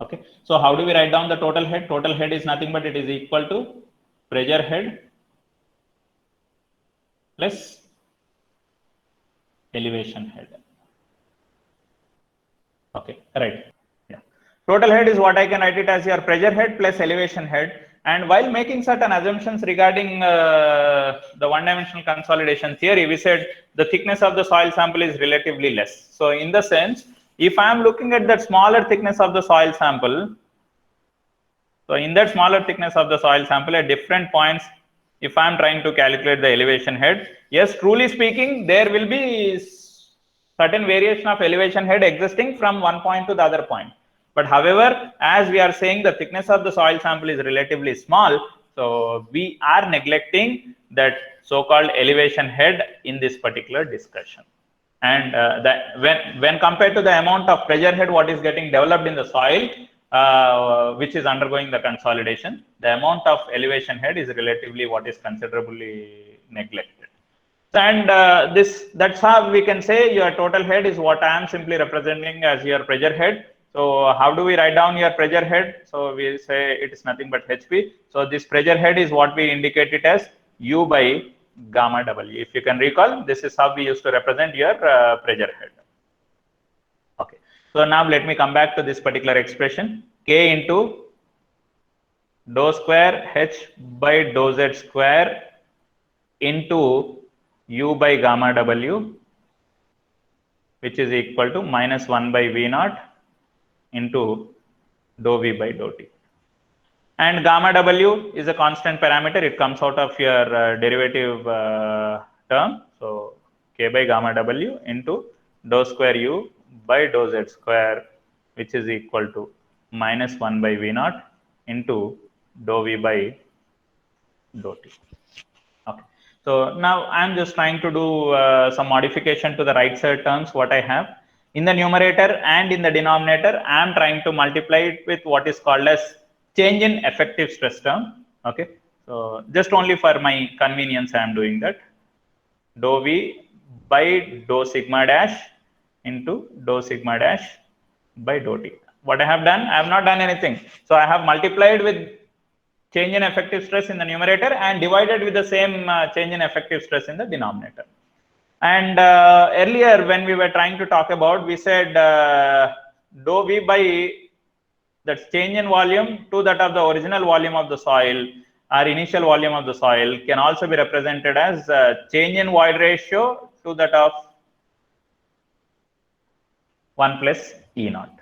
Okay, so how do we write down the total head? Total head is nothing but it is equal to pressure head plus elevation head. Okay, right. Yeah. Total head is what I can write it as your pressure head plus elevation head. And while making certain assumptions regarding the one-dimensional consolidation theory, we said the thickness of the soil sample is relatively less. So in the sense, if I am looking at that smaller thickness of the soil sample, so in that smaller thickness of the soil sample at different points, if I am trying to calculate the elevation head, yes, truly speaking, there will be certain variation of elevation head existing from one point to the other point. But however, as we are saying the thickness of the soil sample is relatively small, so we are neglecting that so-called elevation head in this particular discussion. And that when compared to the amount of pressure head what is getting developed in the soil, which is undergoing the consolidation, the amount of elevation head is relatively what is considerably neglected. And that's how we can say your total head is what I am simply representing as your pressure head. So how do we write down your pressure head? So we say it is nothing but HP. So this pressure head is what we indicate it as U by gamma W. If you can recall, this is how we used to represent your pressure head. Okay. So now let me come back to this particular expression. K into dou square H by dou Z square into U by gamma W, which is equal to minus 1 by V naught into dou V by dou T. And gamma W is a constant parameter. It comes out of your derivative term. So K by gamma W into dou square U by dou Z square, which is equal to minus 1 by V naught into dou V by dou T. Okay. So now I'm just trying to do some modification to the right side terms what I have. In the numerator and in the denominator, I'm trying to multiply it with what is called as change in effective stress term. Okay. So just only for my convenience, I'm doing that. Dou V by dou sigma dash into dou sigma dash by dou T. What I have done, I have not done anything. So I have multiplied with change in effective stress in the numerator and divided with the same change in effective stress in the denominator. And earlier when we were trying to talk about, we said dou V by that's change in volume to that of the original volume of the soil or initial volume of the soil can also be represented as change in void ratio to that of 1 plus E naught.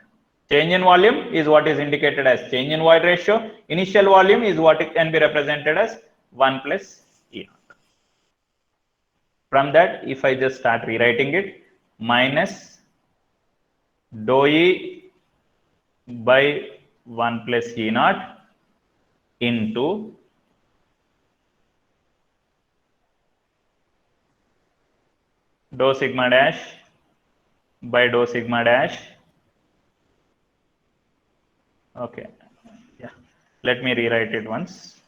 Change in volume is what is indicated as change in void ratio. Initial volume is what it can be represented as 1 plus E naught. From that, if I just start rewriting it, minus dou E by 1 plus E naught into dou sigma dash by dou sigma dash. Okay, yeah, let me rewrite it once.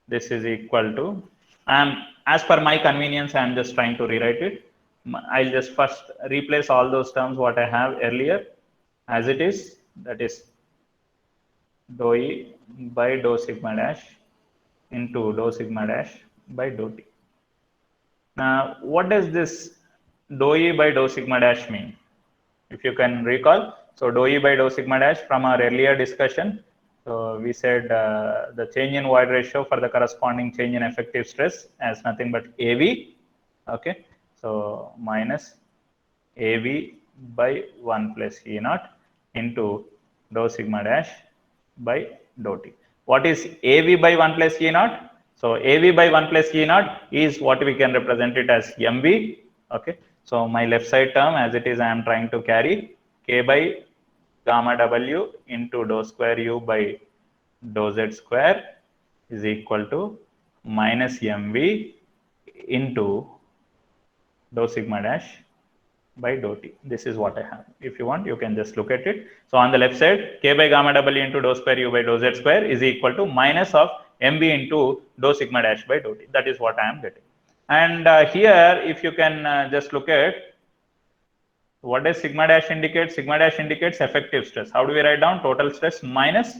This is equal to, as per my convenience, I am just trying to rewrite it. I'll just first replace all those terms what I have earlier as it is, that is dou E by dou sigma dash into dou sigma dash by dou T. Now, what does this dou E by dou sigma dash mean? If you can recall, so dou E by dou sigma dash from our earlier discussion, so we said the change in void ratio for the corresponding change in effective stress as nothing but AV. Okay, so minus AV by 1 plus E naught into dou sigma dash by dou T. What is AV by 1 plus E naught? So AV by 1 plus E naught is what we can represent it as MV. Okay, so my left side term as it is, I am trying to carry K by gamma W into dou square U by dou Z square is equal to minus MV into dou sigma dash by dou T. This is what I have. If you want, you can just look at it. So on the left side, K by gamma W into dou square U by dou Z square is equal to minus of MV into dou sigma dash by dou T. That is what I am getting. And here, if you can just look at what does sigma dash indicate? Sigma dash indicates effective stress. How do we write down? Total stress minus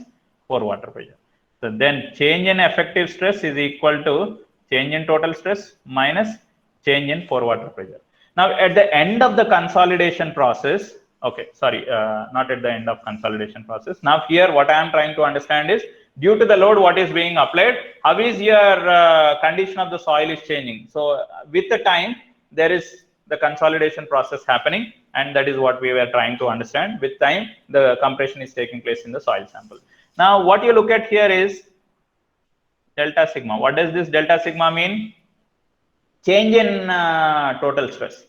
pore water pressure. So then change in effective stress is equal to change in total stress minus change in pore water pressure. Now at the end of the consolidation process, okay, sorry, not at the end of consolidation process. Now here what I am trying to understand is, due to the load what is being applied, how is your condition of the soil is changing. So with the time, there is the consolidation process happening, and that is what we were trying to understand. With time, the compression is taking place in the soil sample. Now what you look at here is delta sigma. What does this delta sigma mean? Change in total stress.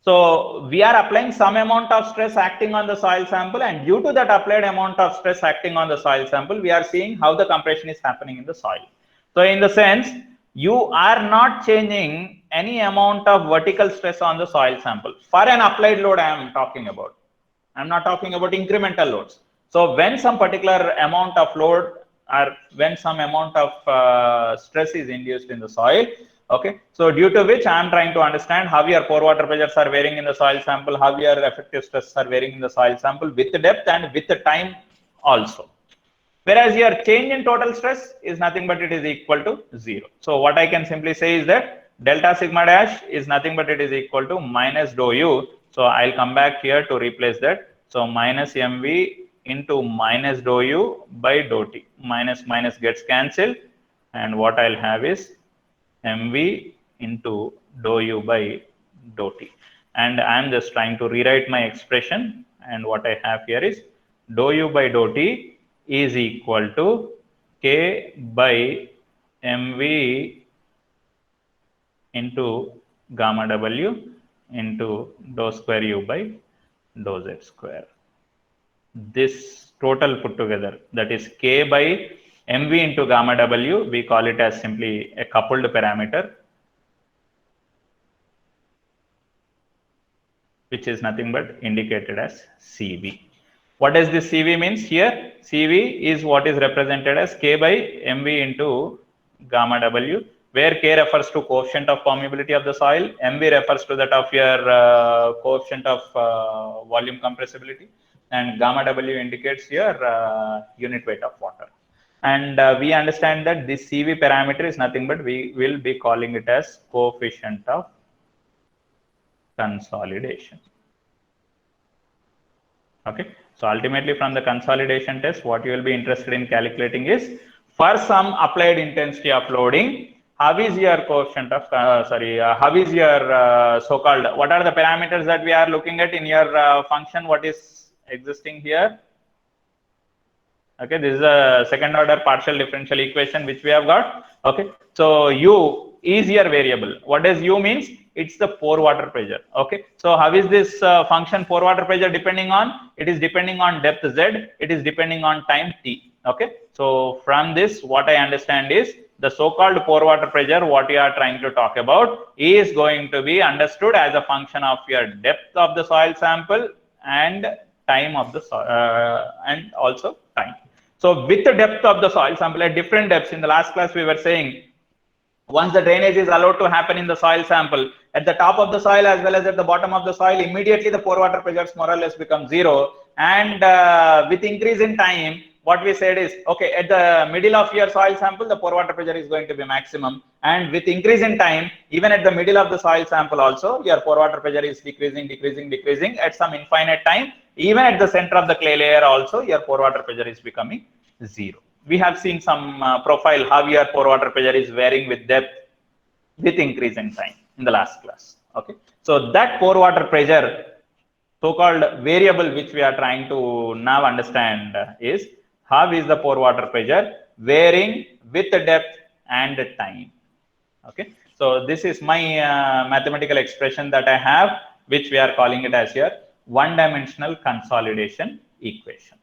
So we are applying some amount of stress acting on the soil sample, and due to that applied amount of stress acting on the soil sample, we are seeing how the compression is happening in the soil. So in the sense, you are not changing any amount of vertical stress on the soil sample. For an applied load I am talking about. I am not talking about incremental loads. So when some particular amount of load or when some amount of stress is induced in the soil, okay, so due to which I am trying to understand how your pore water pressures are varying in the soil sample, how your effective stresses are varying in the soil sample with the depth and with the time also. Whereas your change in total stress is nothing but it is equal to 0. So what I can simply say is that delta sigma dash is nothing but it is equal to minus dou U. So I'll come back here to replace that. So minus MV into minus dou U by dou T. Minus minus gets cancelled, and what I'll have is MV into dou U by dou T. And I'm just trying to rewrite my expression, and what I have here is dou U by dou T is equal to K by MV into gamma W into dou square U by dou Z square. This total put together, that is K by mv into gamma W, we call it as simply a coupled parameter, which is nothing but indicated as CV. What does this CV means here? CV is what is represented as K by mv into gamma W, where K refers to coefficient of permeability of the soil, mv refers to that of your coefficient of volume compressibility, and gamma W indicates your unit weight of water. And we understand that this CV parameter is nothing but we will be calling it as coefficient of consolidation. Okay, so ultimately from the consolidation test, what you will be interested in calculating is, for some applied intensity of loading, how is your coefficient of how is your so-called, what are the parameters that we are looking at in your function, what is existing here? Okay, this is a second order partial differential equation which we have got. Okay, so U is your variable. What does U means? It's the pore water pressure. Okay, so how is this function pore water pressure depending on? It is depending on depth Z, it is depending on time T. Okay, so from this, what I understand is the so-called pore water pressure, what you are trying to talk about, is going to be understood as a function of your depth of the soil sample and time of the soil, and also time. So with the depth of the soil sample at different depths, in the last class we were saying, once the drainage is allowed to happen in the soil sample, at the top of the soil as well as at the bottom of the soil, immediately the pore water pressures more or less become zero. And with increase in time, what we said is, okay, at the middle of your soil sample, the pore water pressure is going to be maximum. And with increase in time, even at the middle of the soil sample also, your pore water pressure is decreasing at some infinite time. Even at the center of the clay layer also, your pore water pressure is becoming zero. We have seen some profile how your pore water pressure is varying with depth with increase in time in the last class. Okay, so that pore water pressure, so-called variable which we are trying to now understand is how is the pore water pressure varying with the depth and the time. Okay, so this is my mathematical expression that I have, which we are calling it as your one-dimensional consolidation equation.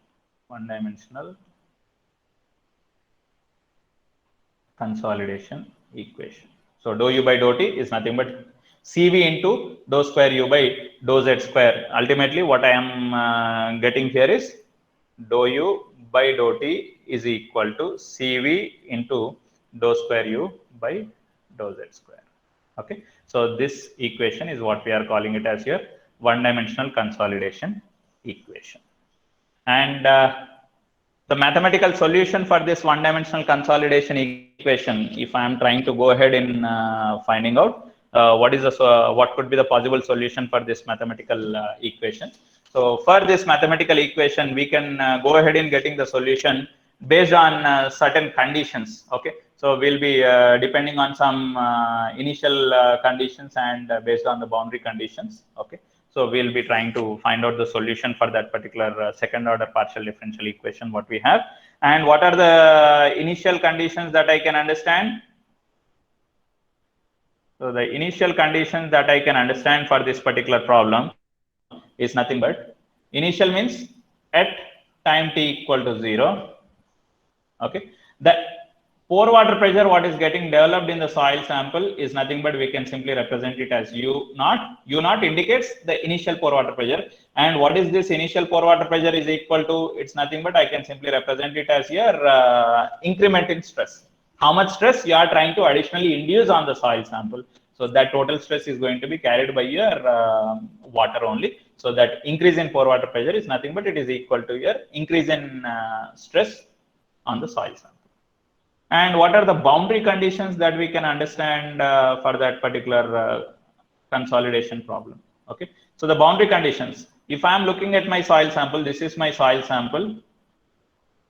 One-dimensional consolidation equation. So dou U by dou T is nothing but CV into dou square U by dou Z square. Ultimately, what I am getting here is dou U by dou T is equal to CV into dou square U by dou Z square. Okay, so this equation is what we are calling it as your one-dimensional consolidation equation. And the mathematical solution for this one-dimensional consolidation equation, if I am trying to go ahead in finding out what could be the possible solution for this mathematical equation. So for this mathematical equation, we can go ahead in getting the solution based on certain conditions. Okay, so we'll be depending on some initial conditions and based on the boundary conditions. Okay, so we'll be trying to find out the solution for that particular second order partial differential equation what we have. And what are the initial conditions that I can understand? So the initial conditions that I can understand for this particular problem is nothing but, initial means at time t equal to 0. Okay, the pore water pressure what is getting developed in the soil sample is nothing but we can simply represent it as U naught. U naught indicates the initial pore water pressure, and what is this initial pore water pressure is equal to, it's nothing but I can simply represent it as your increment in stress. How much stress you are trying to additionally induce on the soil sample. So that total stress is going to be carried by your water only. So that increase in pore water pressure is nothing but it is equal to your increase in stress on the soil sample. And what are the boundary conditions that we can understand for that particular consolidation problem? Okay, so the boundary conditions, if I am looking at my soil sample, this is my soil sample.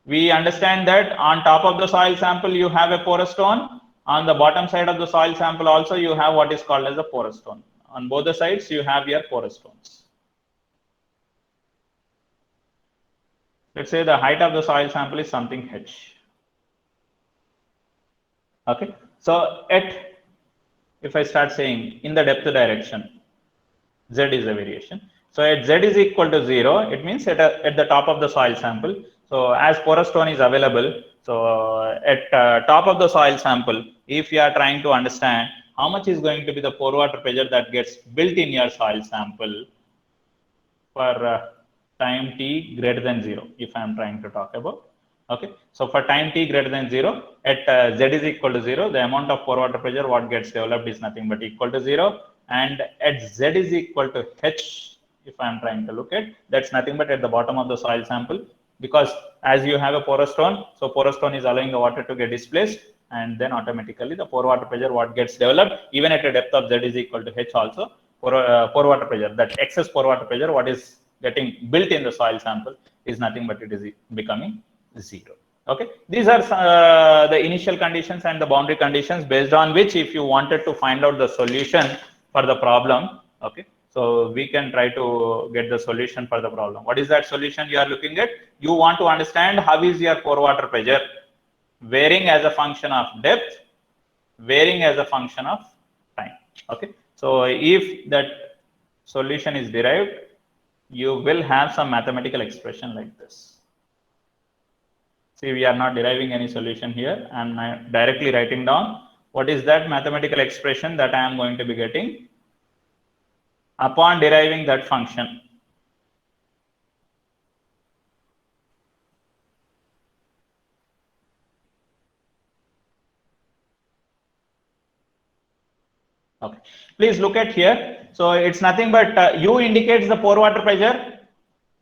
We understand that on top of the soil sample, you have a porous stone. On the bottom side of the soil sample also, you have what is called as a porous stone. On both the sides, you have your porous stones. Let's say the height of the soil sample is something h. Okay, so at if I start saying in the depth direction, Z is a variation. So at Z is equal to 0, it means at the top of the soil sample. So as porous stone is available, so at top of the soil sample, if you are trying to understand how much is going to be the pore water pressure that gets built in your soil sample for time t greater than 0, if I am trying to talk about. Okay, so for time t greater than 0, at Z is equal to 0, the amount of pore water pressure what gets developed is nothing but equal to 0. And at Z is equal to H, if I am trying to look at, that's nothing but at the bottom of the soil sample, because as you have a porous stone, so porous stone is allowing the water to get displaced, and then automatically the pore water pressure what gets developed, even at a depth of Z is equal to H also, pore water pressure, that excess pore water pressure what is getting built in the soil sample is nothing but it is becoming 0. Okay, these are the initial conditions and the boundary conditions based on which if you wanted to find out the solution for the problem, okay, so we can try to get the solution for the problem. What is that solution you are looking at? You want to understand how is your pore water pressure varying as a function of depth, varying as a function of time. Okay, so if that solution is derived, you will have some mathematical expression like this. See, we are not deriving any solution here. I am directly writing down what is that mathematical expression that I am going to be getting upon deriving that function. Okay, please look at here. So it's nothing but U indicates the pore water pressure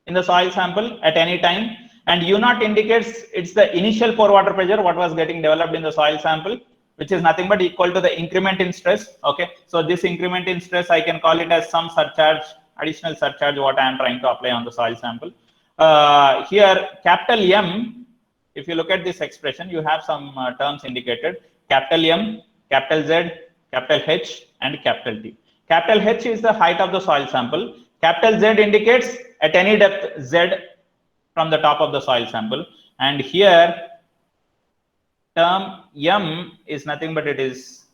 in the soil sample at any time, and U0 indicates it's the initial pore water pressure what was getting developed in the soil sample, which is nothing but equal to the increment in stress. Okay, so this increment in stress I can call it as some surcharge, additional surcharge what I am trying to apply on the soil sample. Here capital M, if you look at this expression, you have some terms indicated: capital M, capital Z, capital H, and capital T. Capital H is the height of the soil sample. Capital Z indicates at any depth Z from the top of the soil sample, and here term M is nothing but it is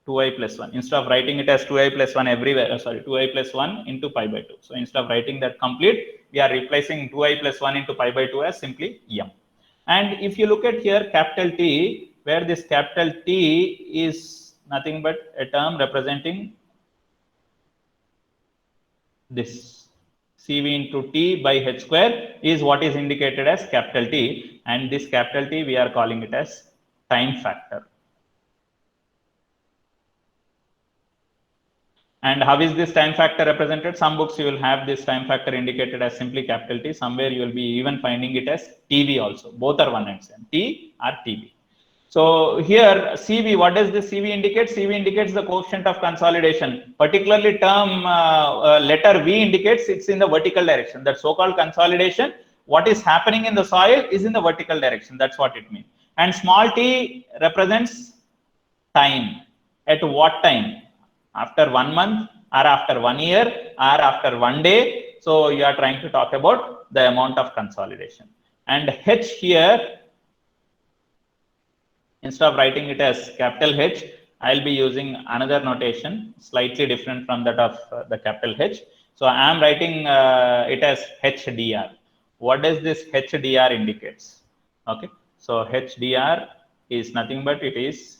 2i plus 1. Instead of writing it as 2i plus 1 everywhere, 2i plus 1 into pi by 2. So instead of writing that complete, we are replacing 2i plus 1 into pi by 2 as simply M. And if you look at here capital T, where this capital T is nothing but a term representing this CV into T by H square is what is indicated as capital T, and this capital T we are calling it as time factor. And how is this time factor represented? Some books you will have this time factor indicated as simply capital T. Somewhere you will be even finding it as TV also. Both are one and same. T or TV. So here CV, what does this CV indicate? CV indicates the coefficient of consolidation. Particularly term letter V indicates it's in the vertical direction. That so-called consolidation, what is happening in the soil is in the vertical direction. That's what it means. And small t represents time. At what time? After 1 month, or after 1 year, or after 1 day. So you are trying to talk about the amount of consolidation. And H here, instead of writing it as capital H, I'll be using another notation slightly different from that of the capital H. So I am writing it as HDR. What does this HDR indicates? Okay, so HDR is nothing but it is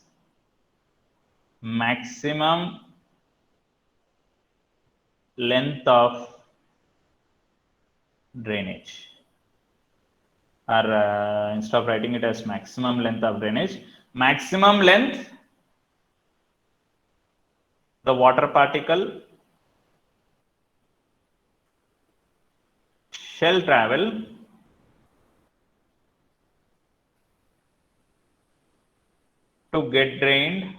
maximum length of drainage, or instead of writing it as maximum length of drainage, maximum length the water particle shall travel to get drained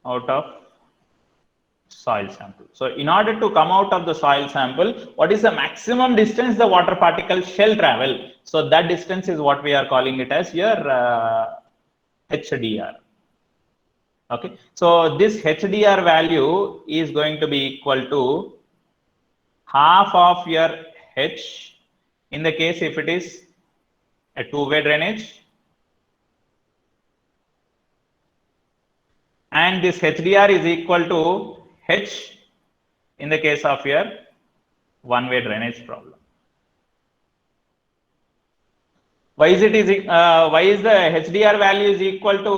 out of soil sample. So in order to come out of the soil sample, what is the maximum distance the water particle shall travel? So that distance is what we are calling it as your HDR. Okay, so this HDR value is going to be equal to half of your H in the case if it is a two-way drainage, and this HDR is equal to H in the case of your one-way drainage problem. Why is why is the HDR value is equal to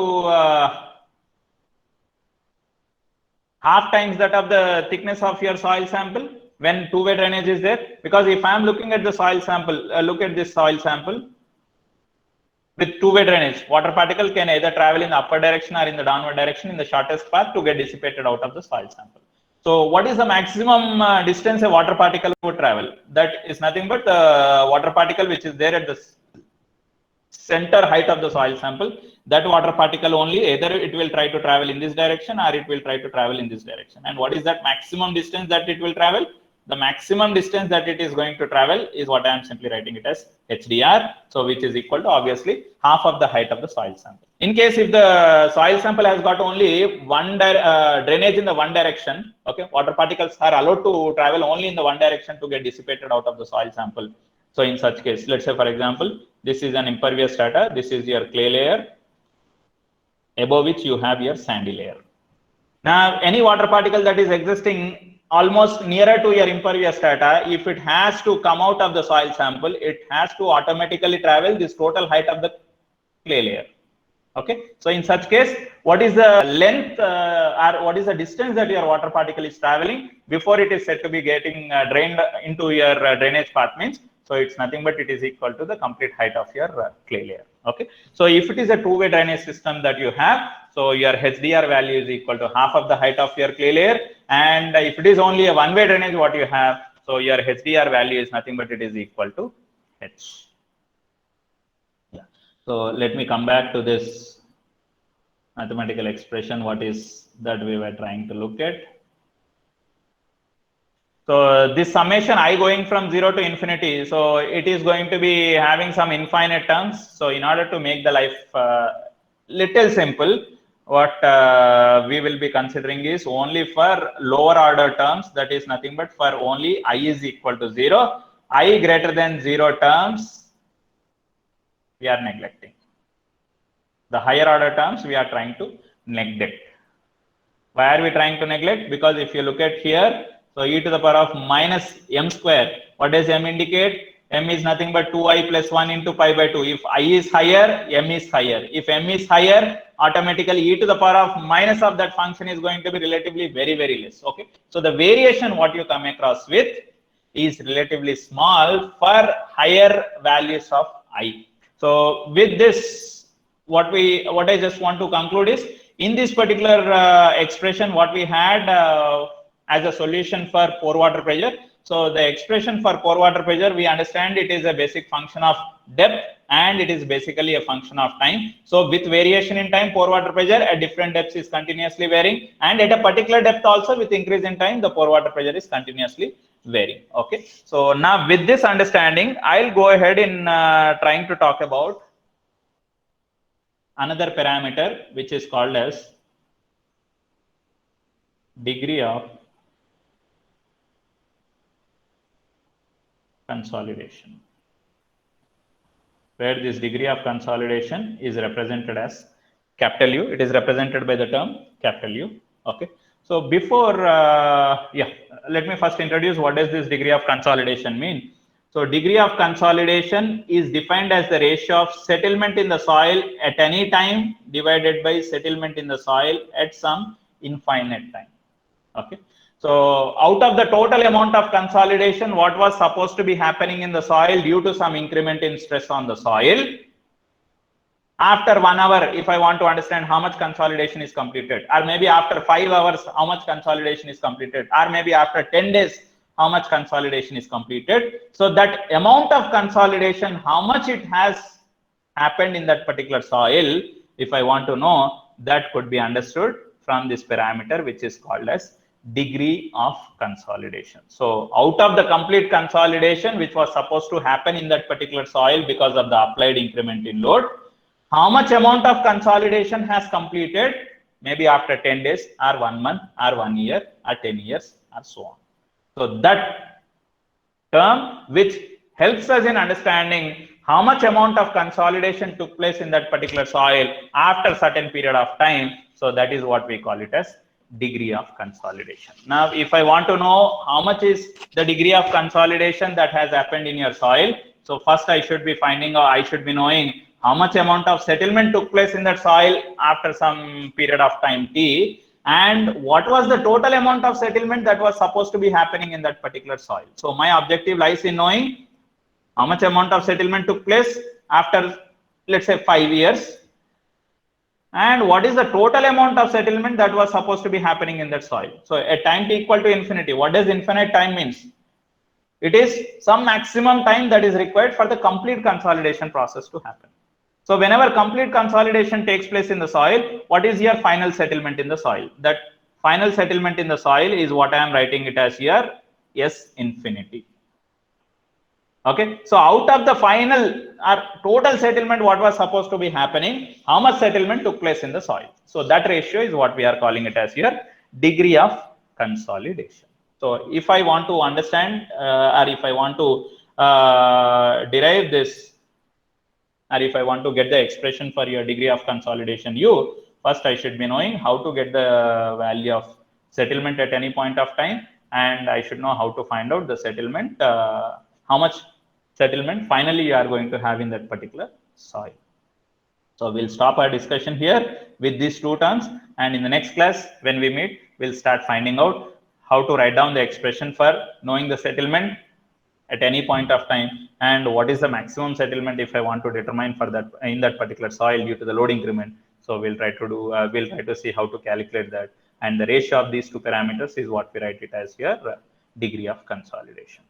half times that of the thickness of your soil sample when two-way drainage is there? Because if I am looking at the soil sample, look at this soil sample with two-way drainage, water particle can either travel in the upward direction or in the downward direction in the shortest path to get dissipated out of the soil sample. So what is the maximum distance a water particle would travel? That is nothing but the water particle which is there at the center height of the soil sample. That water particle only, either it will try to travel in this direction or it will try to travel in this direction. And what is that maximum distance that it will travel? The maximum distance that it is going to travel is what I am simply writing it as HDR. So which is equal to obviously half of the height of the soil sample. In case if the soil sample has got only one drainage in the one direction, okay, water particles are allowed to travel only in the one direction to get dissipated out of the soil sample. So in such case, let's say for example, this is an impervious strata, this is your clay layer, above which you have your sandy layer. Now, any water particle that is existing almost nearer to your impervious strata, if it has to come out of the soil sample, it has to automatically travel this total height of the clay layer. Okay, so in such case, what is the length or what is the distance that your water particle is traveling before it is said to be getting drained into your drainage path means? So it's nothing but it is equal to the complete height of your clay layer. Okay, so if it is a two-way drainage system that you have, so your HDR value is equal to half of the height of your clay layer, and if it is only a one-way drainage what you have, so your HDR value is nothing but it is equal to H. Yeah. So let me come back to this mathematical expression. What is that we were trying to look at? So this summation I going from 0 to infinity, so it is going to be having some infinite terms. So in order to make the life little simple, what we will be considering is only for lower order terms, that is nothing but for only I is equal to 0, I greater than 0 terms we are neglecting. The higher order terms we are trying to neglect. Why are we trying to neglect? Because if you look at here, so e to the power of minus m square, what does m indicate? M is nothing but 2i plus 1 into pi by 2. If I is higher, m is higher. If m is higher, automatically e to the power of minus of that function is going to be relatively very, very less. Okay, so the variation what you come across with is relatively small for higher values of I. So with this, what I just want to conclude is, in this particular expression what we had as a solution for pore water pressure. So the expression for pore water pressure, we understand it is a basic function of depth and it is basically a function of time. So with variation in time, pore water pressure at different depths is continuously varying, and at a particular depth also with increase in time, the pore water pressure is continuously varying. Okay, so now with this understanding, I'll go ahead in trying to talk about another parameter which is called as degree of consolidation, where this degree of consolidation is represented as capital U. It is represented by the term capital U. Okay, so before let me first introduce what does this degree of consolidation mean. So degree of consolidation is defined as the ratio of settlement in the soil at any time divided by settlement in the soil at some infinite time. Okay, so out of the total amount of consolidation what was supposed to be happening in the soil due to some increment in stress on the soil, after 1 hour, if I want to understand how much consolidation is completed, or maybe after 5 hours how much consolidation is completed, or maybe after 10 days how much consolidation is completed, so that amount of consolidation, how much it has happened in that particular soil, if I want to know, that could be understood from this parameter which is called as degree of consolidation. So out of the complete consolidation which was supposed to happen in that particular soil because of the applied increment in load, how much amount of consolidation has completed, maybe after 10 days or 1 month or 1 year or 10 years or so on. So that term which helps us in understanding how much amount of consolidation took place in that particular soil after certain period of time. So that is what we call it as degree of consolidation. Now, if I want to know how much is the degree of consolidation that has happened in your soil, so first I should be finding, or I should be knowing how much amount of settlement took place in that soil after some period of time t, and what was the total amount of settlement that was supposed to be happening in that particular soil. So my objective lies in knowing how much amount of settlement took place after, let's say, 5 years, and what is the total amount of settlement that was supposed to be happening in that soil. So a time t equal to infinity. What does infinite time means? It is some maximum time that is required for the complete consolidation process to happen. So whenever complete consolidation takes place in the soil, what is your final settlement in the soil? That final settlement in the soil is what I am writing it as here, S infinity. Okay, so out of the final or total settlement, what was supposed to be happening, how much settlement took place in the soil? So that ratio is what we are calling it as here, degree of consolidation. So if I want to understand or if I want to derive this, or if I want to get the expression for your degree of consolidation U, first I should be knowing how to get the value of settlement at any point of time, and I should know how to find out the settlement, how much settlement finally you are going to have in that particular soil. So we'll stop our discussion here with these two terms, and in the next class when we meet, we'll start finding out how to write down the expression for knowing the settlement at any point of time, and what is the maximum settlement if I want to determine for that in that particular soil due to the load increment. So we'll try to do we'll try to see how to calculate that, and the ratio of these two parameters is what we write it as here, degree of consolidation.